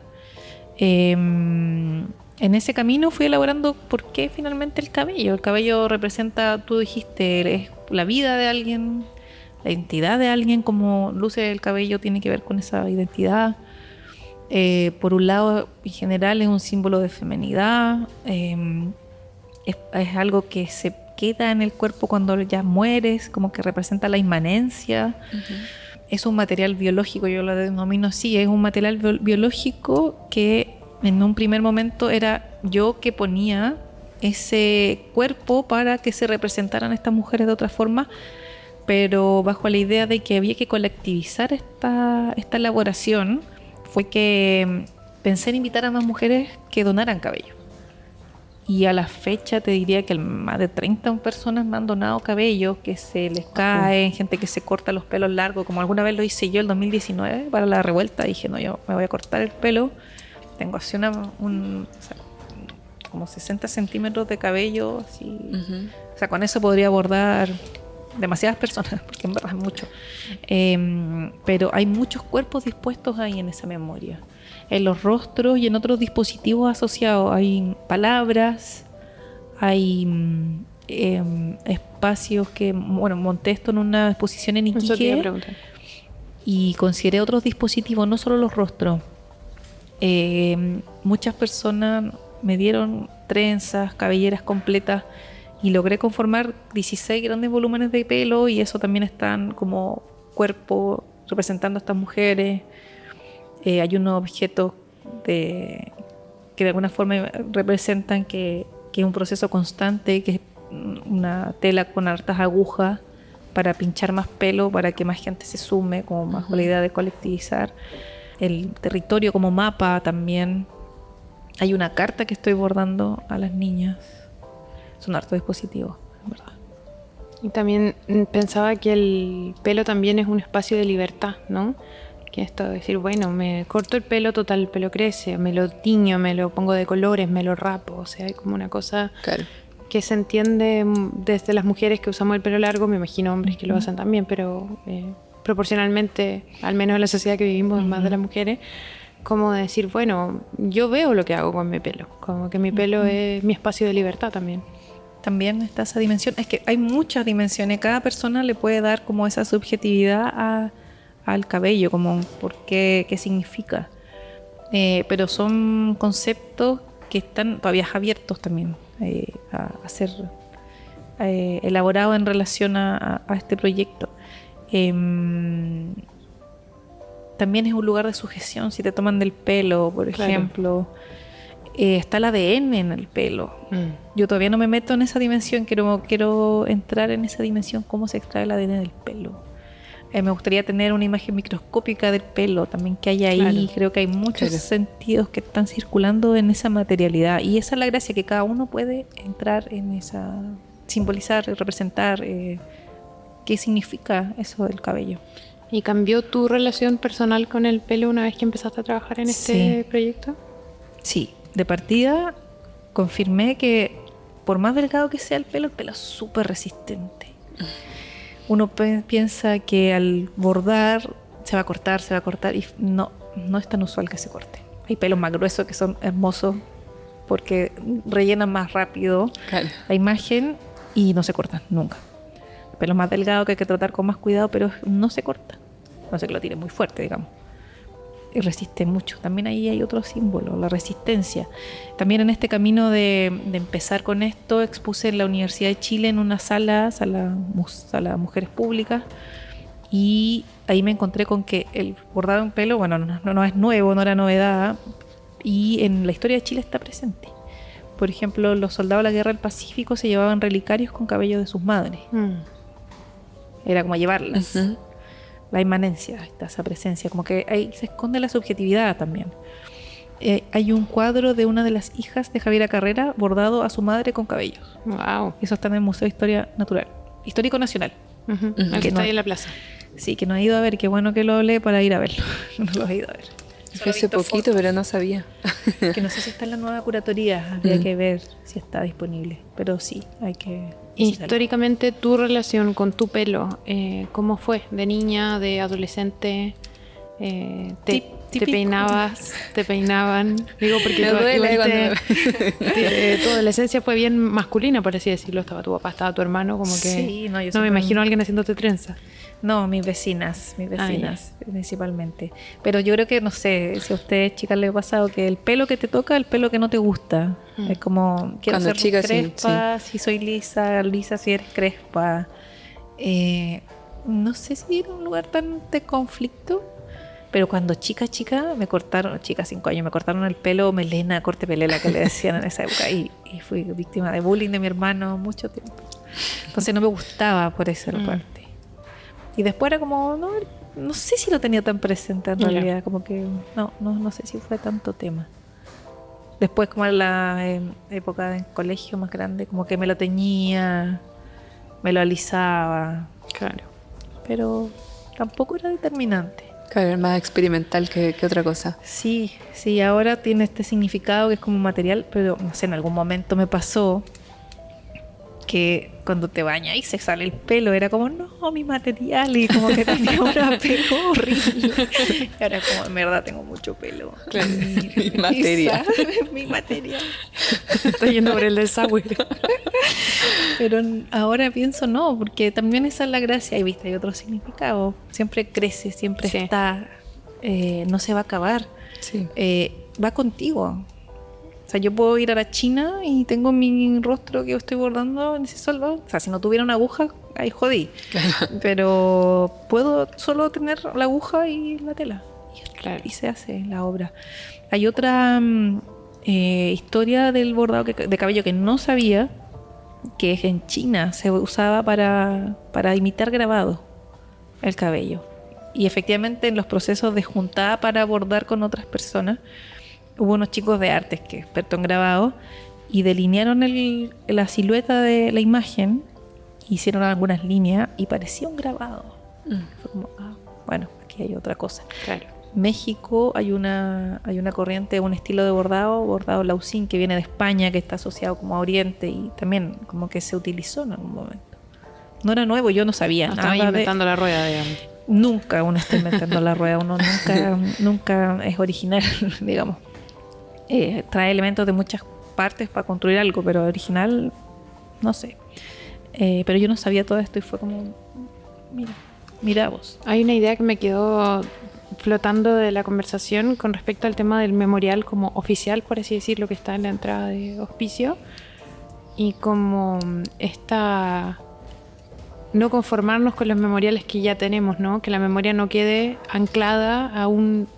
[SPEAKER 5] En ese camino fui elaborando por qué finalmente el cabello. El cabello representa, tú dijiste, es la vida de alguien, la identidad de alguien, como luce el cabello tiene que ver con esa identidad. Por un lado, en general, es un símbolo de feminidad. Es algo que se queda en el cuerpo cuando ya mueres, como que representa la inmanencia. Es un material biológico, yo lo denomino así, es un material biológico que en un primer momento era yo que ponía ese cuerpo para que se representaran estas mujeres de otra forma, pero bajo la idea de que había que colectivizar esta elaboración, fue que pensé en invitar a más mujeres que donaran cabello. Y a la fecha te diría que más de 30 personas me han donado cabello, que se les cae, gente que se corta los pelos largos, como alguna vez lo hice yo el 2019 para la revuelta. Dije, no, yo me voy a cortar el pelo. Tengo así como 60 centímetros de cabello, así. O sea, con eso podría abordar demasiadas personas, porque en verdad es mucho. Pero hay muchos cuerpos dispuestos ahí en esa memoria. En los rostros y en otros dispositivos asociados hay palabras, hay espacios que, bueno, monté esto en una exposición en Iquique y consideré otros dispositivos, no solo los rostros. Muchas personas me dieron trenzas, cabelleras completas y logré conformar 16 grandes volúmenes de pelo, y eso también están como cuerpo representando a estas mujeres. Hay unos objetos que de alguna forma representan que es un proceso constante, que es una tela con hartas agujas para pinchar más pelo, para que más gente se sume, como más con la idea de colectivizar. El territorio como mapa también. Hay una carta que estoy bordando a las niñas. Son hartos dispositivos, en verdad.
[SPEAKER 1] Y también pensaba que el pelo también es un espacio de libertad, ¿no? Que esto de decir, bueno, me corto el pelo, total, el pelo crece, me lo tiño, me lo pongo de colores, me lo rapo. O sea, hay como una cosa que se entiende desde las mujeres que usamos el pelo largo, me imagino hombres que lo hacen también, pero proporcionalmente, al menos en la sociedad que vivimos, más de las mujeres, como decir, bueno, yo veo lo que hago con mi pelo, como que mi pelo es mi espacio de libertad también.
[SPEAKER 5] También está esa dimensión, es que hay muchas dimensiones, cada persona le puede dar como esa subjetividad al cabello, como por qué significa, pero son conceptos que están todavía abiertos también a ser elaborados en relación a este proyecto. También es un lugar de sujeción, si te toman del pelo, por ejemplo. Está el ADN en el pelo. Yo todavía no me meto en esa dimensión, quiero entrar en esa dimensión, cómo se extrae el ADN del pelo. Me gustaría tener una imagen microscópica del pelo también que hay ahí. Creo que hay muchos sentidos que están circulando en esa materialidad, y esa es la gracia, que cada uno puede entrar en esa, simbolizar, representar qué significa eso del cabello.
[SPEAKER 1] ¿Y cambió tu relación personal con el pelo una vez que empezaste a trabajar en este proyecto?
[SPEAKER 5] Sí, de partida confirmé que por más delgado que sea el pelo es súper resistente. Uno piensa que al bordar se va a cortar, y no es tan usual que se corte. Hay pelos más gruesos que son hermosos porque rellenan más rápido la imagen y no se cortan nunca. Pelos más delgados que hay que tratar con más cuidado, pero no se corta. No sé, que lo tire muy fuerte, digamos. Y resiste mucho. También ahí hay otro símbolo, la resistencia. También en este camino de empezar con esto, expuse en la Universidad de Chile en una sala Mujeres Públicas, y ahí me encontré con que el bordado en pelo, bueno, no es nuevo, no era novedad, y en la historia de Chile está presente. Por ejemplo, los soldados de la Guerra del Pacífico se llevaban relicarios con cabello de sus madres. Era como llevarlas. La inmanencia, esa presencia, como que ahí se esconde la subjetividad también. Hay un cuadro de una de las hijas de Javiera Carrera bordado a su madre con cabellos.
[SPEAKER 1] Wow.
[SPEAKER 5] Eso está en el Museo de Historia Natural, Histórico Nacional.
[SPEAKER 1] El que está ahí en la plaza.
[SPEAKER 5] Sí, que no he ido a ver, qué bueno que lo hablé para ir a verlo. No lo he ido a ver.
[SPEAKER 3] Fue hace poquito, pero no sabía.
[SPEAKER 5] Que no sé si está en la nueva curatoría, habría que ver si está disponible, pero sí, hay que visitarlo.
[SPEAKER 1] Históricamente, tu relación con tu pelo, ¿cómo fue? ¿De niña, de adolescente? ¿Te peinabas? ¿Te peinaban? Digo, porque tu adolescencia fue bien masculina, por así decirlo. Estaba tu papá, estaba tu hermano, como que...
[SPEAKER 5] Sí,
[SPEAKER 1] no me imagino a alguien haciéndote trenza.
[SPEAKER 5] No, mis vecinas principalmente. Pero yo creo que, no sé, si a ustedes, chicas, les ha pasado que el pelo que te toca, el pelo que no te gusta. Es como, quiero
[SPEAKER 3] cuando
[SPEAKER 5] ser
[SPEAKER 3] chica,
[SPEAKER 5] crespa, si soy lisa si eres crespa. No sé si era un lugar tan de conflicto, pero cuando chica me cortaron, 5 años, me cortaron el pelo, melena, corte pelela, que le decían en esa época, y fui víctima de bullying de mi hermano mucho tiempo. Entonces no me gustaba por esa parte. Y después era como, no, no sé si lo tenía tan presente en realidad, como que no sé si fue tanto tema. Después, como en la época del colegio más grande, como que me lo teñía, me lo alisaba.
[SPEAKER 1] Claro.
[SPEAKER 5] Pero tampoco era determinante.
[SPEAKER 3] Claro, es más experimental que otra cosa.
[SPEAKER 5] Sí, ahora tiene este significado que es como material, pero no sé, en algún momento me pasó que cuando te bañas y se sale el pelo, era como, no, mi material, y como que tenía un apego horrible. Y ahora como, en verdad tengo mucho pelo.
[SPEAKER 3] Claro. Mi material.
[SPEAKER 5] Mi material.
[SPEAKER 1] Estoy yendo por el desagüe.
[SPEAKER 5] Pero ahora pienso no, porque también esa es la gracia, y viste, hay otro significado. Siempre crece, siempre está, no se va a acabar.
[SPEAKER 3] Sí.
[SPEAKER 5] Va contigo. O sea, yo puedo ir a la China y tengo mi rostro que yo estoy bordando en ese soldo. O sea, si no tuviera una aguja, ahí jodí. Claro. Pero puedo solo tener la aguja y la tela. Y se hace la obra. Hay otra historia del bordado de cabello que no sabía, que en China se usaba para imitar grabado el cabello. Y efectivamente en los procesos de juntada para bordar con otras personas, hubo unos chicos de artes que expertos en grabado y delinearon la silueta de la imagen, hicieron algunas líneas y parecía un grabado. Fue como, bueno, aquí hay otra cosa.
[SPEAKER 1] Claro.
[SPEAKER 5] México hay una corriente, un estilo de bordado lausín, que viene de España, que está asociado como a Oriente y también como que se utilizó en algún momento. No era nuevo, yo no sabía nada.
[SPEAKER 1] Estaba inventando la rueda, digamos.
[SPEAKER 5] Nunca uno está inventando la rueda, uno nunca es original, digamos. Trae elementos de muchas partes para construir algo, pero original, no sé. Pero yo no sabía todo esto y fue como, mira vos.
[SPEAKER 1] Hay una idea que me quedó flotando de la conversación con respecto al tema del memorial como oficial, por así decirlo, que está en la entrada de hospicio, y como esta no conformarnos con los memoriales que ya tenemos, ¿no? Que la memoria no quede anclada a un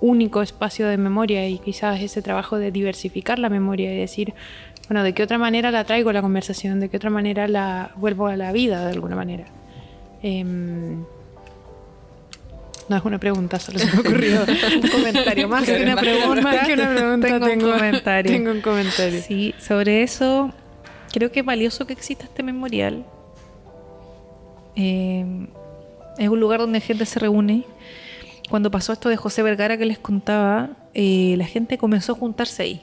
[SPEAKER 1] único espacio de memoria, y quizás ese trabajo de diversificar la memoria y decir, bueno, ¿de qué otra manera la traigo a la conversación? ¿De qué otra manera la vuelvo a la vida de alguna manera? No es una pregunta, solo se me ocurrió un comentario. Más que una pregunta, tengo un comentario.
[SPEAKER 5] Sí, sobre eso creo que es valioso que exista este memorial. Es un lugar donde gente se reúne. Cuando pasó esto de José Vergara que les contaba, la gente comenzó a juntarse ahí.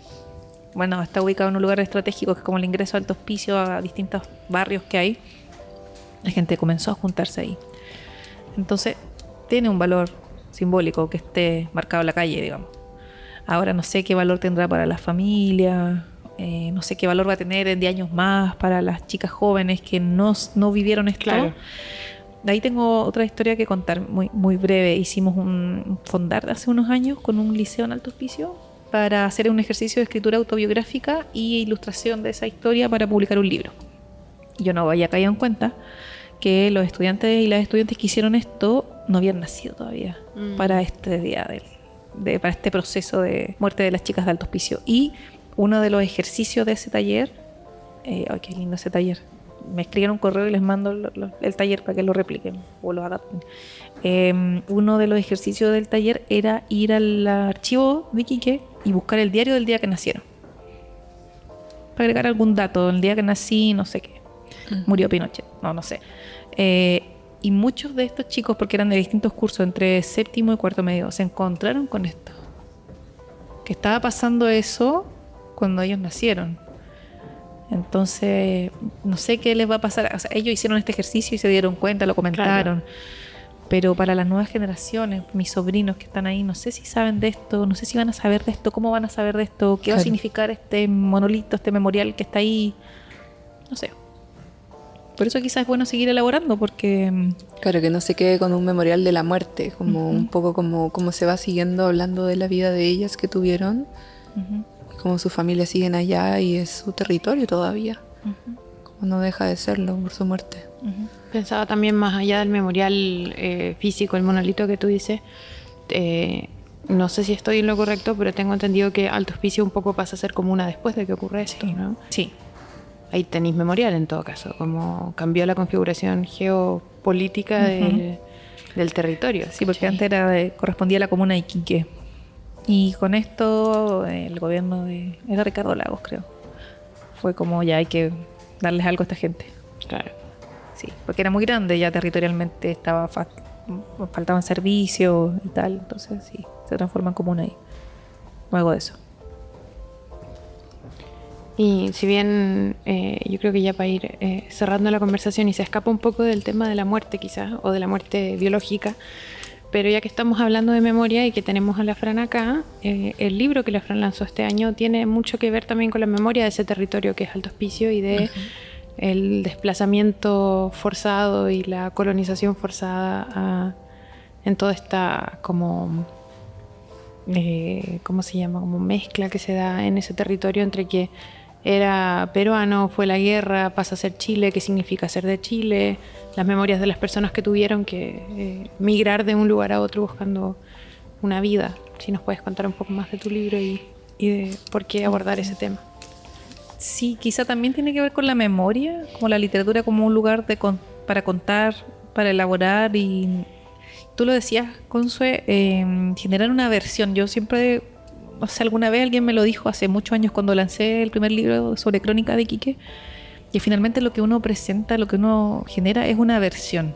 [SPEAKER 5] Bueno, está ubicado en un lugar estratégico que es como el ingreso a Alto Hospicio, a distintos barrios que hay. La gente comenzó a juntarse ahí. Entonces, tiene un valor simbólico que esté marcado en la calle, digamos. Ahora no sé qué valor tendrá para las familias, no sé qué valor va a tener en 10 años más para las chicas jóvenes que no vivieron esto.
[SPEAKER 1] Claro.
[SPEAKER 5] De ahí tengo otra historia que contar, muy, muy breve. Hicimos un fondar hace unos años con un liceo en Alto Hospicio para hacer un ejercicio de escritura autobiográfica y ilustración de esa historia para publicar un libro. Yo no había caído en cuenta que los estudiantes y las estudiantes que hicieron esto no habían nacido todavía para este día, para este proceso de muerte de las chicas de Alto Hospicio. Y uno de los ejercicios de ese taller, ¡ay, qué lindo ese taller! Me escriben un correo y les mando el taller para que lo repliquen o lo adapten. Uno de los ejercicios del taller era ir al archivo de Iquique y buscar el diario del día que nacieron. Para agregar algún dato, el día que nací, no sé qué. Murió Pinochet, no sé. Y muchos de estos chicos, porque eran de distintos cursos, entre séptimo y cuarto medio, se encontraron con esto. Que estaba pasando eso cuando ellos nacieron. Entonces, no sé qué les va a pasar. O sea, ellos hicieron este ejercicio y se dieron cuenta, lo comentaron. Claro. Pero para las nuevas generaciones, mis sobrinos que están ahí, no sé si saben de esto, no sé si van a saber de esto, cómo van a saber de esto, qué va a significar este monolito, este memorial que está ahí. No sé. Por eso quizás es bueno seguir elaborando, porque...
[SPEAKER 3] Claro, que no se quede con un memorial de la muerte, como un poco como se va siguiendo hablando de la vida de ellas que tuvieron, como sus familias siguen allá y es su territorio todavía, como no deja de serlo por su muerte.
[SPEAKER 1] Pensaba también más allá del memorial físico, el monolito que tú dices, no sé si estoy en lo correcto, pero tengo entendido que Alto Hospicio un poco pasa a ser comuna después de que ocurre esto, ¿no?
[SPEAKER 5] Sí.
[SPEAKER 1] Ahí tenéis memorial en todo caso, como cambió la configuración geopolítica de... del territorio.
[SPEAKER 5] Sí, porque antes correspondía a la comuna de Iquique. Y con esto el gobierno era Ricardo Lagos, creo. Fue como ya hay que darles algo a esta gente.
[SPEAKER 1] Claro.
[SPEAKER 5] Sí, porque era muy grande, ya territorialmente faltaban servicios y tal, entonces sí, se transforma en comuna ahí. Luego de eso.
[SPEAKER 1] Y si bien yo creo que ya para ir cerrando la conversación y se escapa un poco del tema de la muerte quizás, o de la muerte biológica, pero ya que estamos hablando de memoria y que tenemos a la Fran acá, el libro que la Fran lanzó este año tiene mucho que ver también con la memoria de ese territorio que es Alto Hospicio y de el desplazamiento forzado y la colonización forzada en toda esta como... ¿cómo se llama? Como mezcla que se da en ese territorio entre que era peruano, fue la guerra, pasa a ser Chile, qué significa ser de Chile, las memorias de las personas que tuvieron que migrar de un lugar a otro buscando una vida. Si nos puedes contar un poco más de tu libro y de por qué abordar ese tema.
[SPEAKER 5] Sí, quizá también tiene que ver con la memoria, como la literatura como un lugar para contar, para elaborar y... Tú lo decías, Consue, generar una versión. Yo siempre, o sea, alguna vez alguien me lo dijo hace muchos años cuando lancé el primer libro sobre Crónica de Iquique, que finalmente lo que uno presenta, lo que uno genera es una versión.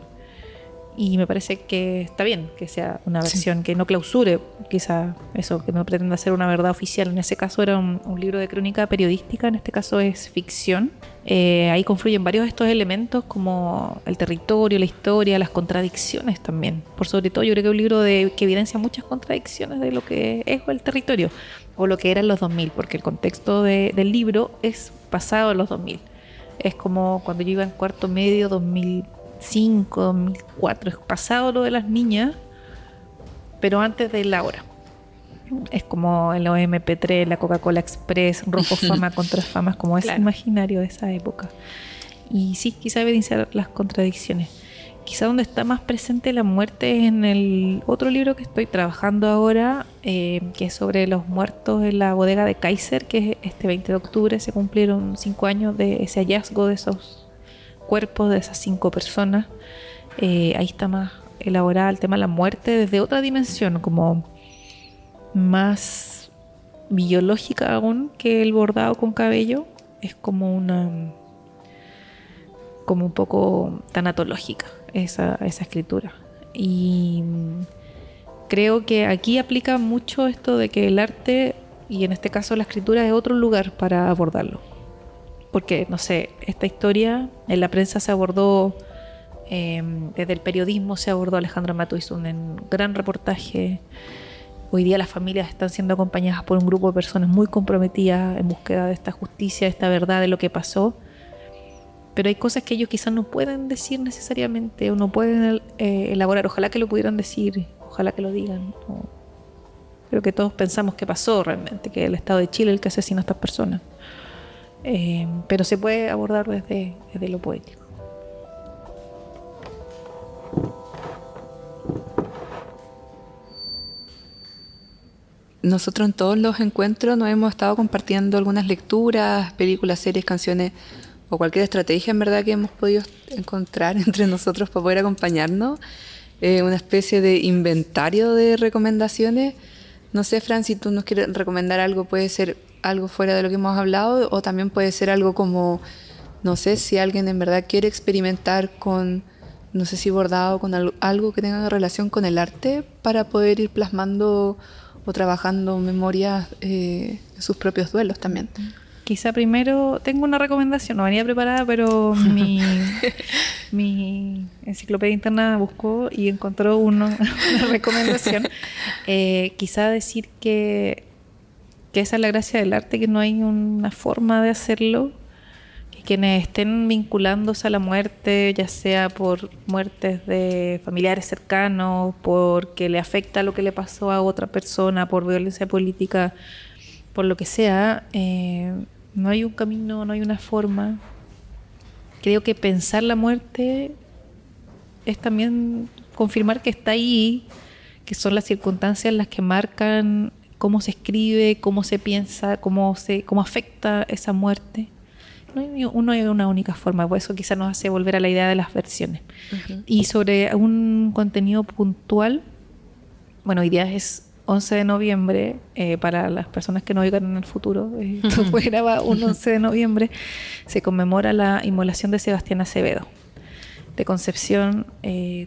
[SPEAKER 5] Y me parece que está bien que sea una versión, que no clausure quizá eso, que no pretenda ser una verdad oficial. En ese caso era un libro de crónica periodística, en este caso es ficción. Ahí confluyen varios de estos elementos como el territorio, la historia, las contradicciones también. Por sobre todo yo creo que es un libro que evidencia muchas contradicciones de lo que es el territorio o lo que era en los 2000, porque el contexto del libro es pasado en los 2000. Es como cuando yo iba en cuarto medio, 2005, 2004, es pasado lo de las niñas, pero antes de la hora. Es como en los MP3, la Coca-Cola Express, Rojo Fama contra Fama, como ese imaginario de esa época. Y sí, quizá evidenciar las contradicciones. Quizá donde está más presente la muerte es en el otro libro que estoy trabajando ahora, que es sobre los muertos en la bodega de Kaiser, que es este 20 de octubre se cumplieron 5 años de ese hallazgo de esos cuerpos, de esas 5 personas. Ahí está más elaborada el tema de la muerte desde otra dimensión, como más biológica aún que el bordado con cabello. Es como un poco tanatológica esa escritura. Y creo que aquí aplica mucho esto de que el arte, y en este caso la escritura, es otro lugar para abordarlo. Porque, no sé, esta historia en la prensa se abordó, desde el periodismo se abordó. Alejandra Mato hizo un gran reportaje. Hoy día las familias están siendo acompañadas por un grupo de personas muy comprometidas en búsqueda de esta justicia, de esta verdad de lo que pasó. Pero hay cosas que ellos quizás no pueden decir necesariamente o no pueden elaborar. Ojalá que lo pudieran decir, ojalá que lo digan. Creo que todos pensamos que pasó realmente, que el Estado de Chile es el que asesina a estas personas. Pero se puede abordar desde lo poético.
[SPEAKER 3] Nosotros en todos los encuentros nos hemos estado compartiendo algunas lecturas, películas, series, canciones o cualquier estrategia en verdad que hemos podido encontrar entre nosotros para poder acompañarnos. Una especie de inventario de recomendaciones. No sé, Fran, si tú nos quieres recomendar algo, puede ser algo fuera de lo que hemos hablado o también puede ser algo como, no sé, si alguien en verdad quiere experimentar con, no sé si bordado, con algo que tenga relación con el arte para poder ir plasmando o trabajando memorias de sus propios duelos también.
[SPEAKER 5] Quizá primero tengo una recomendación, no venía preparada, pero mi enciclopedia interna buscó y encontró una recomendación. Quizá decir que esa es la gracia del arte, que no hay una forma de hacerlo, que quienes estén vinculándose a la muerte, ya sea por muertes de familiares cercanos, porque le afecta lo que le pasó a otra persona, por violencia política, por lo que sea, no hay un camino, no hay una forma. Creo que pensar la muerte es también confirmar que está ahí, que son las circunstancias las que marcan cómo se escribe, cómo se piensa, cómo afecta esa muerte. No hay una única forma, por eso quizás nos hace volver a la idea de las versiones. Y sobre un contenido puntual, bueno, hoy día es 11 de noviembre, para las personas que no oigan en el futuro, esto fue grabado un 11 de noviembre, se conmemora la inmolación de Sebastián Acevedo, de Concepción,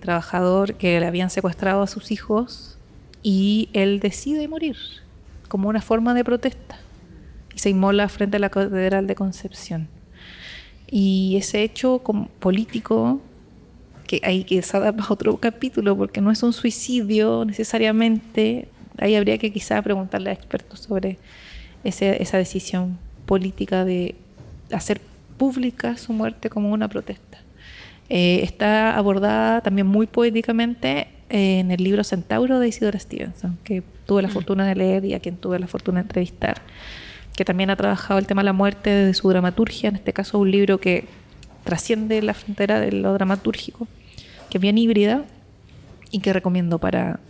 [SPEAKER 5] trabajador que le habían secuestrado a sus hijos y él decide morir como una forma de protesta. Y se inmola frente a la Catedral de Concepción. Y ese hecho como político, que hay que dar para otro capítulo, porque no es un suicidio necesariamente, ahí habría que quizá preguntarle a expertos sobre esa decisión política de hacer pública su muerte como una protesta. Está abordada también muy poéticamente en el libro Centauro de Isidora Stevenson, que tuve la fortuna de leer y a quien tuve la fortuna de entrevistar, que también ha trabajado el tema de la muerte desde su dramaturgia, en este caso un libro que trasciende la frontera de lo dramatúrgico, que es bien híbrida y que recomiendo para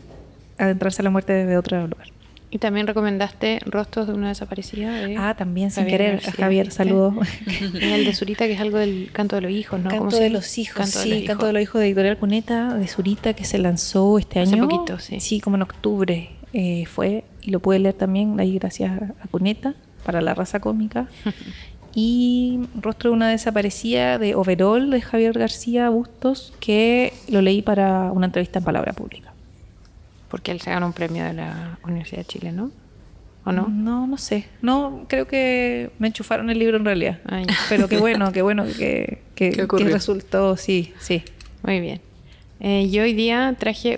[SPEAKER 5] adentrarse a la muerte desde otro lugar.
[SPEAKER 1] Y también recomendaste Rostros de una desaparecida.
[SPEAKER 5] También, sin querer, Javier, saludos.
[SPEAKER 1] Y el de Zurita, que es algo del Canto de los Hijos, ¿no?
[SPEAKER 5] Canto de los Hijos, sí, Canto de los Hijos de Editorial Cuneta, de Zurita, que se lanzó este año.
[SPEAKER 1] Hace poquito, sí.
[SPEAKER 5] Sí, como en octubre fue, y lo pude leer también ahí gracias a Cuneta, para la raza cómica. Y Rostro de una desaparecida de Overol, de Javier García Bustos, que lo leí para una entrevista en Palabra Pública.
[SPEAKER 1] Porque él se ganó un premio de la Universidad de Chile, ¿no? ¿O no?
[SPEAKER 5] No sé. No, creo que me enchufaron el libro en realidad. Ay. Pero qué bueno que resultó, sí.
[SPEAKER 1] Muy bien. Yo hoy día traje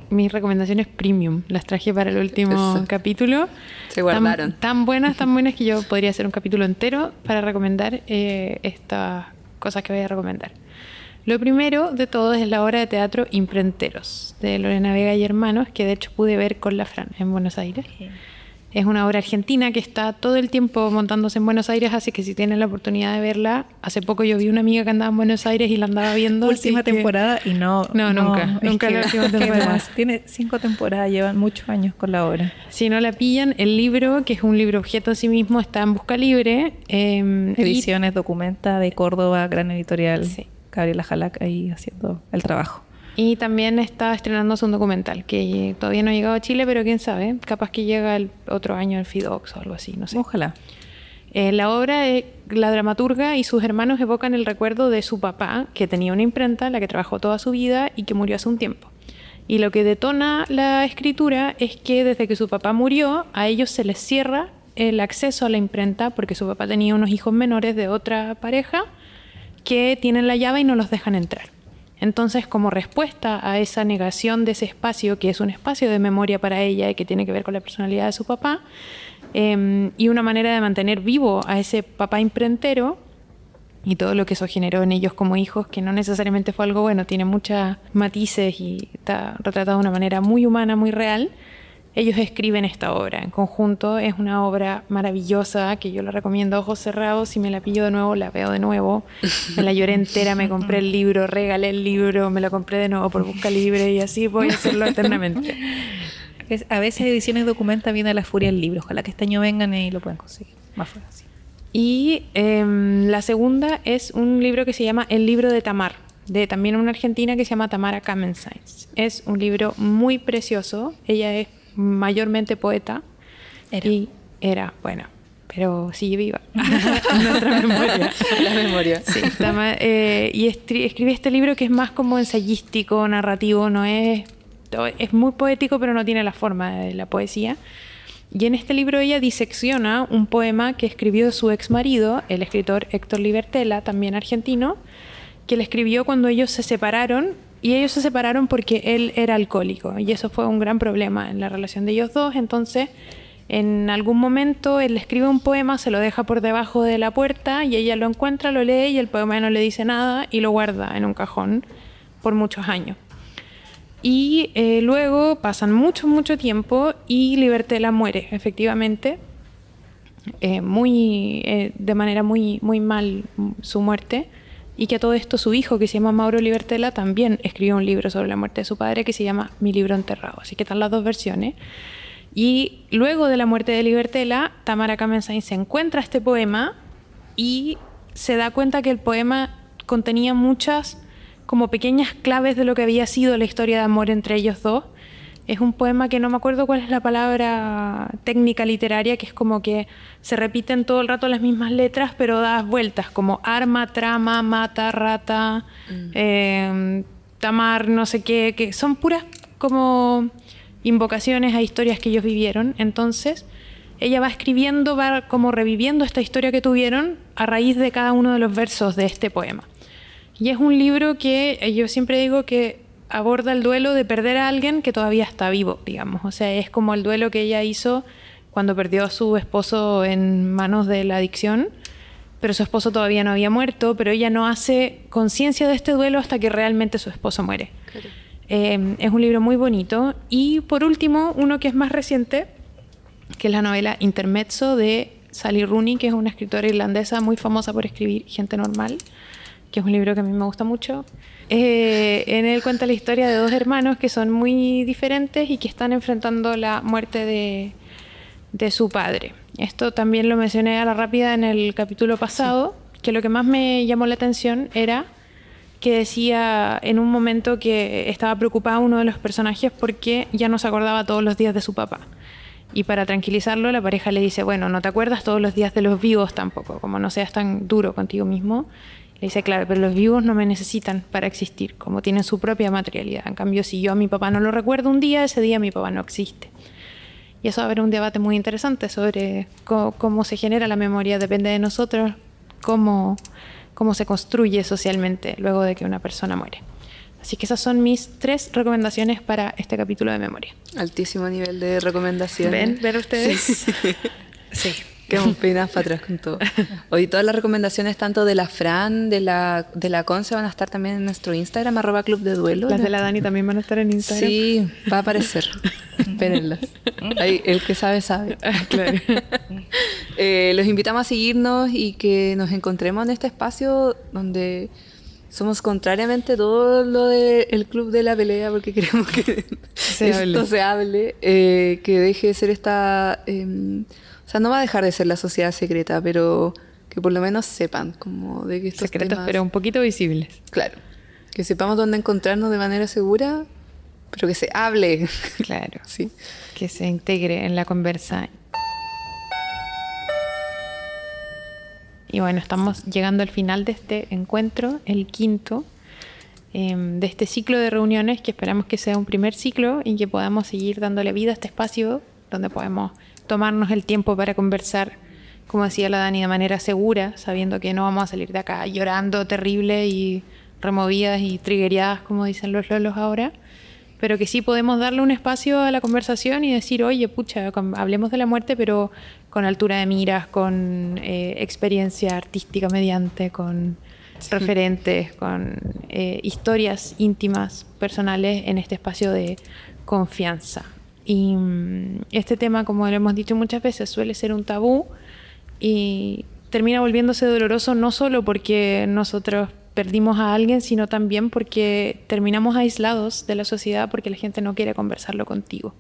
[SPEAKER 1] mis recomendaciones premium. Las traje para el último capítulo.
[SPEAKER 3] Se guardaron.
[SPEAKER 1] Tan buenas que yo podría hacer un capítulo entero para recomendar estas cosas que voy a recomendar. Lo primero de todo es la obra de teatro Imprenteros, de Lorena Vega y Hermanos, que de hecho pude ver con la Fran en Buenos Aires. Okay. Es una obra argentina que está todo el tiempo montándose en Buenos Aires, así que si tienen la oportunidad de verla, hace poco yo vi una amiga que andaba en Buenos Aires y la andaba viendo.
[SPEAKER 5] Última temporada y nunca la última temporada. Tiene 5 temporadas, llevan muchos años con la obra.
[SPEAKER 1] Si no la pillan, el libro, que es un libro objeto en sí mismo, está en Busca Libre.
[SPEAKER 5] Ediciones Documenta de Córdoba, gran editorial. Sí. Gabriela Jalac ahí haciendo el trabajo.
[SPEAKER 1] Y también está estrenándose un documental que todavía no ha llegado a Chile, pero quién sabe, capaz que llega el otro año el FIDOX o algo así, no sé.
[SPEAKER 5] Ojalá.
[SPEAKER 1] La obra, la dramaturga y sus hermanos evocan el recuerdo de su papá, que tenía una imprenta en la que trabajó toda su vida y que murió hace un tiempo. Y lo que detona la escritura es que desde que su papá murió, a ellos se les cierra el acceso a la imprenta porque su papá tenía unos hijos menores de otra pareja que tienen la llave y no los dejan entrar. Entonces, como respuesta a esa negación de ese espacio, que es un espacio de memoria para ella y que tiene que ver con la personalidad de su papá, y una manera de mantener vivo a ese papá imprentero y todo lo que eso generó en ellos como hijos, que no necesariamente fue algo bueno, tiene muchos matices y está retratado de una manera muy humana, muy real. Ellos escriben esta obra en conjunto. Es una obra maravillosa que yo la recomiendo a ojos cerrados. Si me la pillo de nuevo, la veo de nuevo. Me la lloré entera, me compré el libro, regalé el libro, me lo compré de nuevo por Busca Libre y así voy a hacerlo eternamente.
[SPEAKER 5] A veces Ediciones Documenta viene a la furia del libro. Ojalá que este año vengan y lo puedan conseguir. Más fácil.
[SPEAKER 1] Y la segunda es un libro que se llama El libro de Tamar, de también una argentina que se llama Tamara Kamensainz. Es un libro muy precioso. Ella es mayormente poeta. Era, bueno, pero sigue viva. Nuestra memoria.
[SPEAKER 3] La memoria.
[SPEAKER 1] Sí, y escribe este libro que es más como ensayístico, narrativo, no es muy poético, pero no tiene la forma de la poesía. Y en este libro ella disecciona un poema que escribió su ex marido, el escritor Héctor Libertela, también argentino, que le escribió cuando ellos se separaron. Y ellos se separaron porque él era alcohólico y eso fue un gran problema en la relación de ellos dos. Entonces, en algún momento él le escribe un poema, se lo deja por debajo de la puerta y ella lo encuentra, lo lee y el poema no le dice nada y lo guarda en un cajón por muchos años. Y luego pasan mucho tiempo y Libertela muere, efectivamente, de manera muy mal su muerte. Y que a todo esto su hijo, que se llama Mauro Libertela, también escribió un libro sobre la muerte de su padre que se llama Mi libro enterrado. Así que están las dos versiones. Y luego de la muerte de Libertela, Tamara Kamensainz se encuentra este poema y se da cuenta que el poema contenía muchas como pequeñas claves de lo que había sido la historia de amor entre ellos dos. Es un poema que no me acuerdo cuál es la palabra técnica literaria, que es como que se repiten todo el rato las mismas letras, pero das vueltas, como arma, trama, mata, rata, tamar, no sé qué, que son puras como invocaciones a historias que ellos vivieron. Entonces, ella va escribiendo, va como reviviendo esta historia que tuvieron a raíz de cada uno de los versos de este poema. Y es un libro que yo siempre digo que aborda el duelo de perder a alguien que todavía está vivo, digamos. O sea, es como el duelo que ella hizo cuando perdió a su esposo en manos de la adicción, pero su esposo todavía no había muerto, pero ella no hace conciencia de este duelo hasta que realmente su esposo muere. Claro. Es un libro muy bonito. Y por último, uno que es más reciente, que es la novela Intermezzo de Sally Rooney, que es una escritora irlandesa muy famosa por escribir Gente Normal, que es un libro que a mí me gusta mucho. En él cuenta la historia de dos hermanos que son muy diferentes y que están enfrentando la muerte de su padre. Esto también lo mencioné a la rápida en el capítulo pasado, sí. Que lo que más me llamó la atención era que decía en un momento que estaba preocupado uno de los personajes porque ya no se acordaba todos los días de su papá. Y para tranquilizarlo, la pareja le dice, bueno, no te acuerdas todos los días de los vivos tampoco, como no seas tan duro contigo mismo. Le dice, claro, pero los vivos no me necesitan para existir, como tienen su propia materialidad. En cambio, si yo a mi papá no lo recuerdo un día, ese día mi papá no existe. Y eso va a haber un debate muy interesante sobre cómo se genera la memoria, depende de nosotros, cómo se construye socialmente luego de que una persona muere. Así que esas son mis 3 recomendaciones para este capítulo de memoria.
[SPEAKER 3] Altísimo nivel de recomendaciones.
[SPEAKER 1] ¿Ven ustedes?
[SPEAKER 3] Sí.
[SPEAKER 1] Sí.
[SPEAKER 3] Quedamos peinadas para atrás con todo. Hoy todas las recomendaciones, tanto de la Fran, de la Conce, van a estar también en nuestro Instagram, @clubdeduelo.
[SPEAKER 1] Las de la Dani también van a estar en Instagram.
[SPEAKER 3] Sí, va a aparecer. Espérenlas. Ahí, el que sabe, sabe.
[SPEAKER 1] Claro.
[SPEAKER 3] Los invitamos a seguirnos y que nos encontremos en este espacio donde somos contrariamente todo lo del Club de la Pelea, porque queremos que esto se hable, que deje de ser esta... o sea, no va a dejar de ser la sociedad secreta, pero que por lo menos sepan como de que estos
[SPEAKER 1] secretos,
[SPEAKER 3] temas,
[SPEAKER 1] pero un poquito visibles.
[SPEAKER 3] Claro. Que sepamos dónde encontrarnos de manera segura, pero que se hable.
[SPEAKER 1] Claro.
[SPEAKER 3] Sí.
[SPEAKER 1] Que se integre en la conversa. Y bueno, estamos llegando al final de este encuentro, el 5º, de este ciclo de reuniones, que esperamos que sea un primer ciclo y que podamos seguir dándole vida a este espacio donde podemos tomarnos el tiempo para conversar, como decía la Dani, de manera segura, sabiendo que no vamos a salir de acá llorando terrible y removidas y triggereadas, como dicen los lolos ahora, pero que sí podemos darle un espacio a la conversación y decir, oye, pucha, hablemos de la muerte, pero con altura de miras, con experiencia artística mediante, con referentes, con historias íntimas, personales, en este espacio de confianza. Y este tema, como lo hemos dicho muchas veces, suele ser un tabú y termina volviéndose doloroso no solo porque nosotros perdimos a alguien, sino también porque terminamos aislados de la sociedad porque la gente no quiere conversarlo contigo.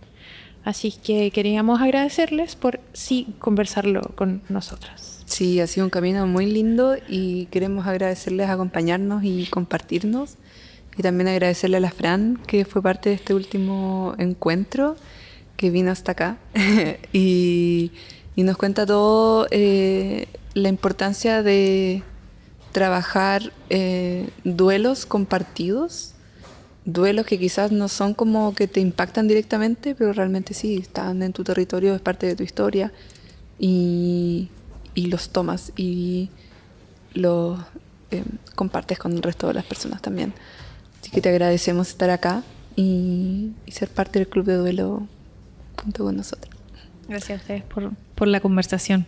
[SPEAKER 1] Así que queríamos agradecerles por sí conversarlo con nosotras.
[SPEAKER 3] Sí, ha sido un camino muy lindo y queremos agradecerles acompañarnos y compartirnos. Y también agradecerle a la Fran, que fue parte de este último encuentro, que vino hasta acá y nos cuenta todo la importancia de trabajar duelos compartidos, duelos que quizás no son como que te impactan directamente, pero realmente sí, están en tu territorio, es parte de tu historia y los tomas y los compartes con el resto de las personas también. Así que te agradecemos estar acá y ser parte del Club de Duelo junto con nosotros.
[SPEAKER 5] Gracias a ustedes por la conversación.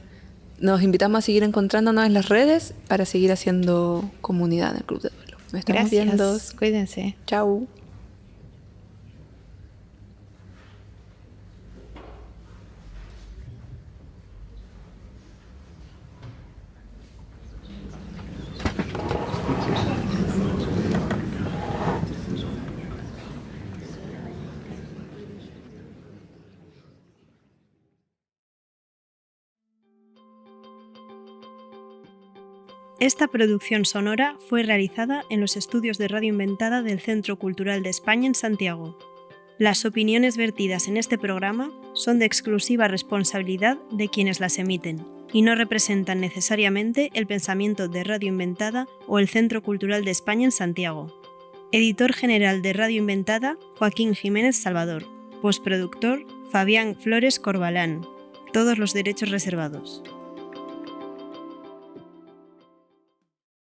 [SPEAKER 3] Nos invitamos a seguir encontrándonos en las redes para seguir haciendo comunidad en el Club de Duelo. Nos estamos viendo.
[SPEAKER 1] Cuídense.
[SPEAKER 3] Chau.
[SPEAKER 6] Esta producción sonora fue realizada en los estudios de Radio Inventada del Centro Cultural de España en Santiago. Las opiniones vertidas en este programa son de exclusiva responsabilidad de quienes las emiten y no representan necesariamente el pensamiento de Radio Inventada o el Centro Cultural de España en Santiago. Editor general de Radio Inventada, Joaquín Jiménez Salvador. Postproductor, Fabián Flores Corbalán. Todos los derechos reservados.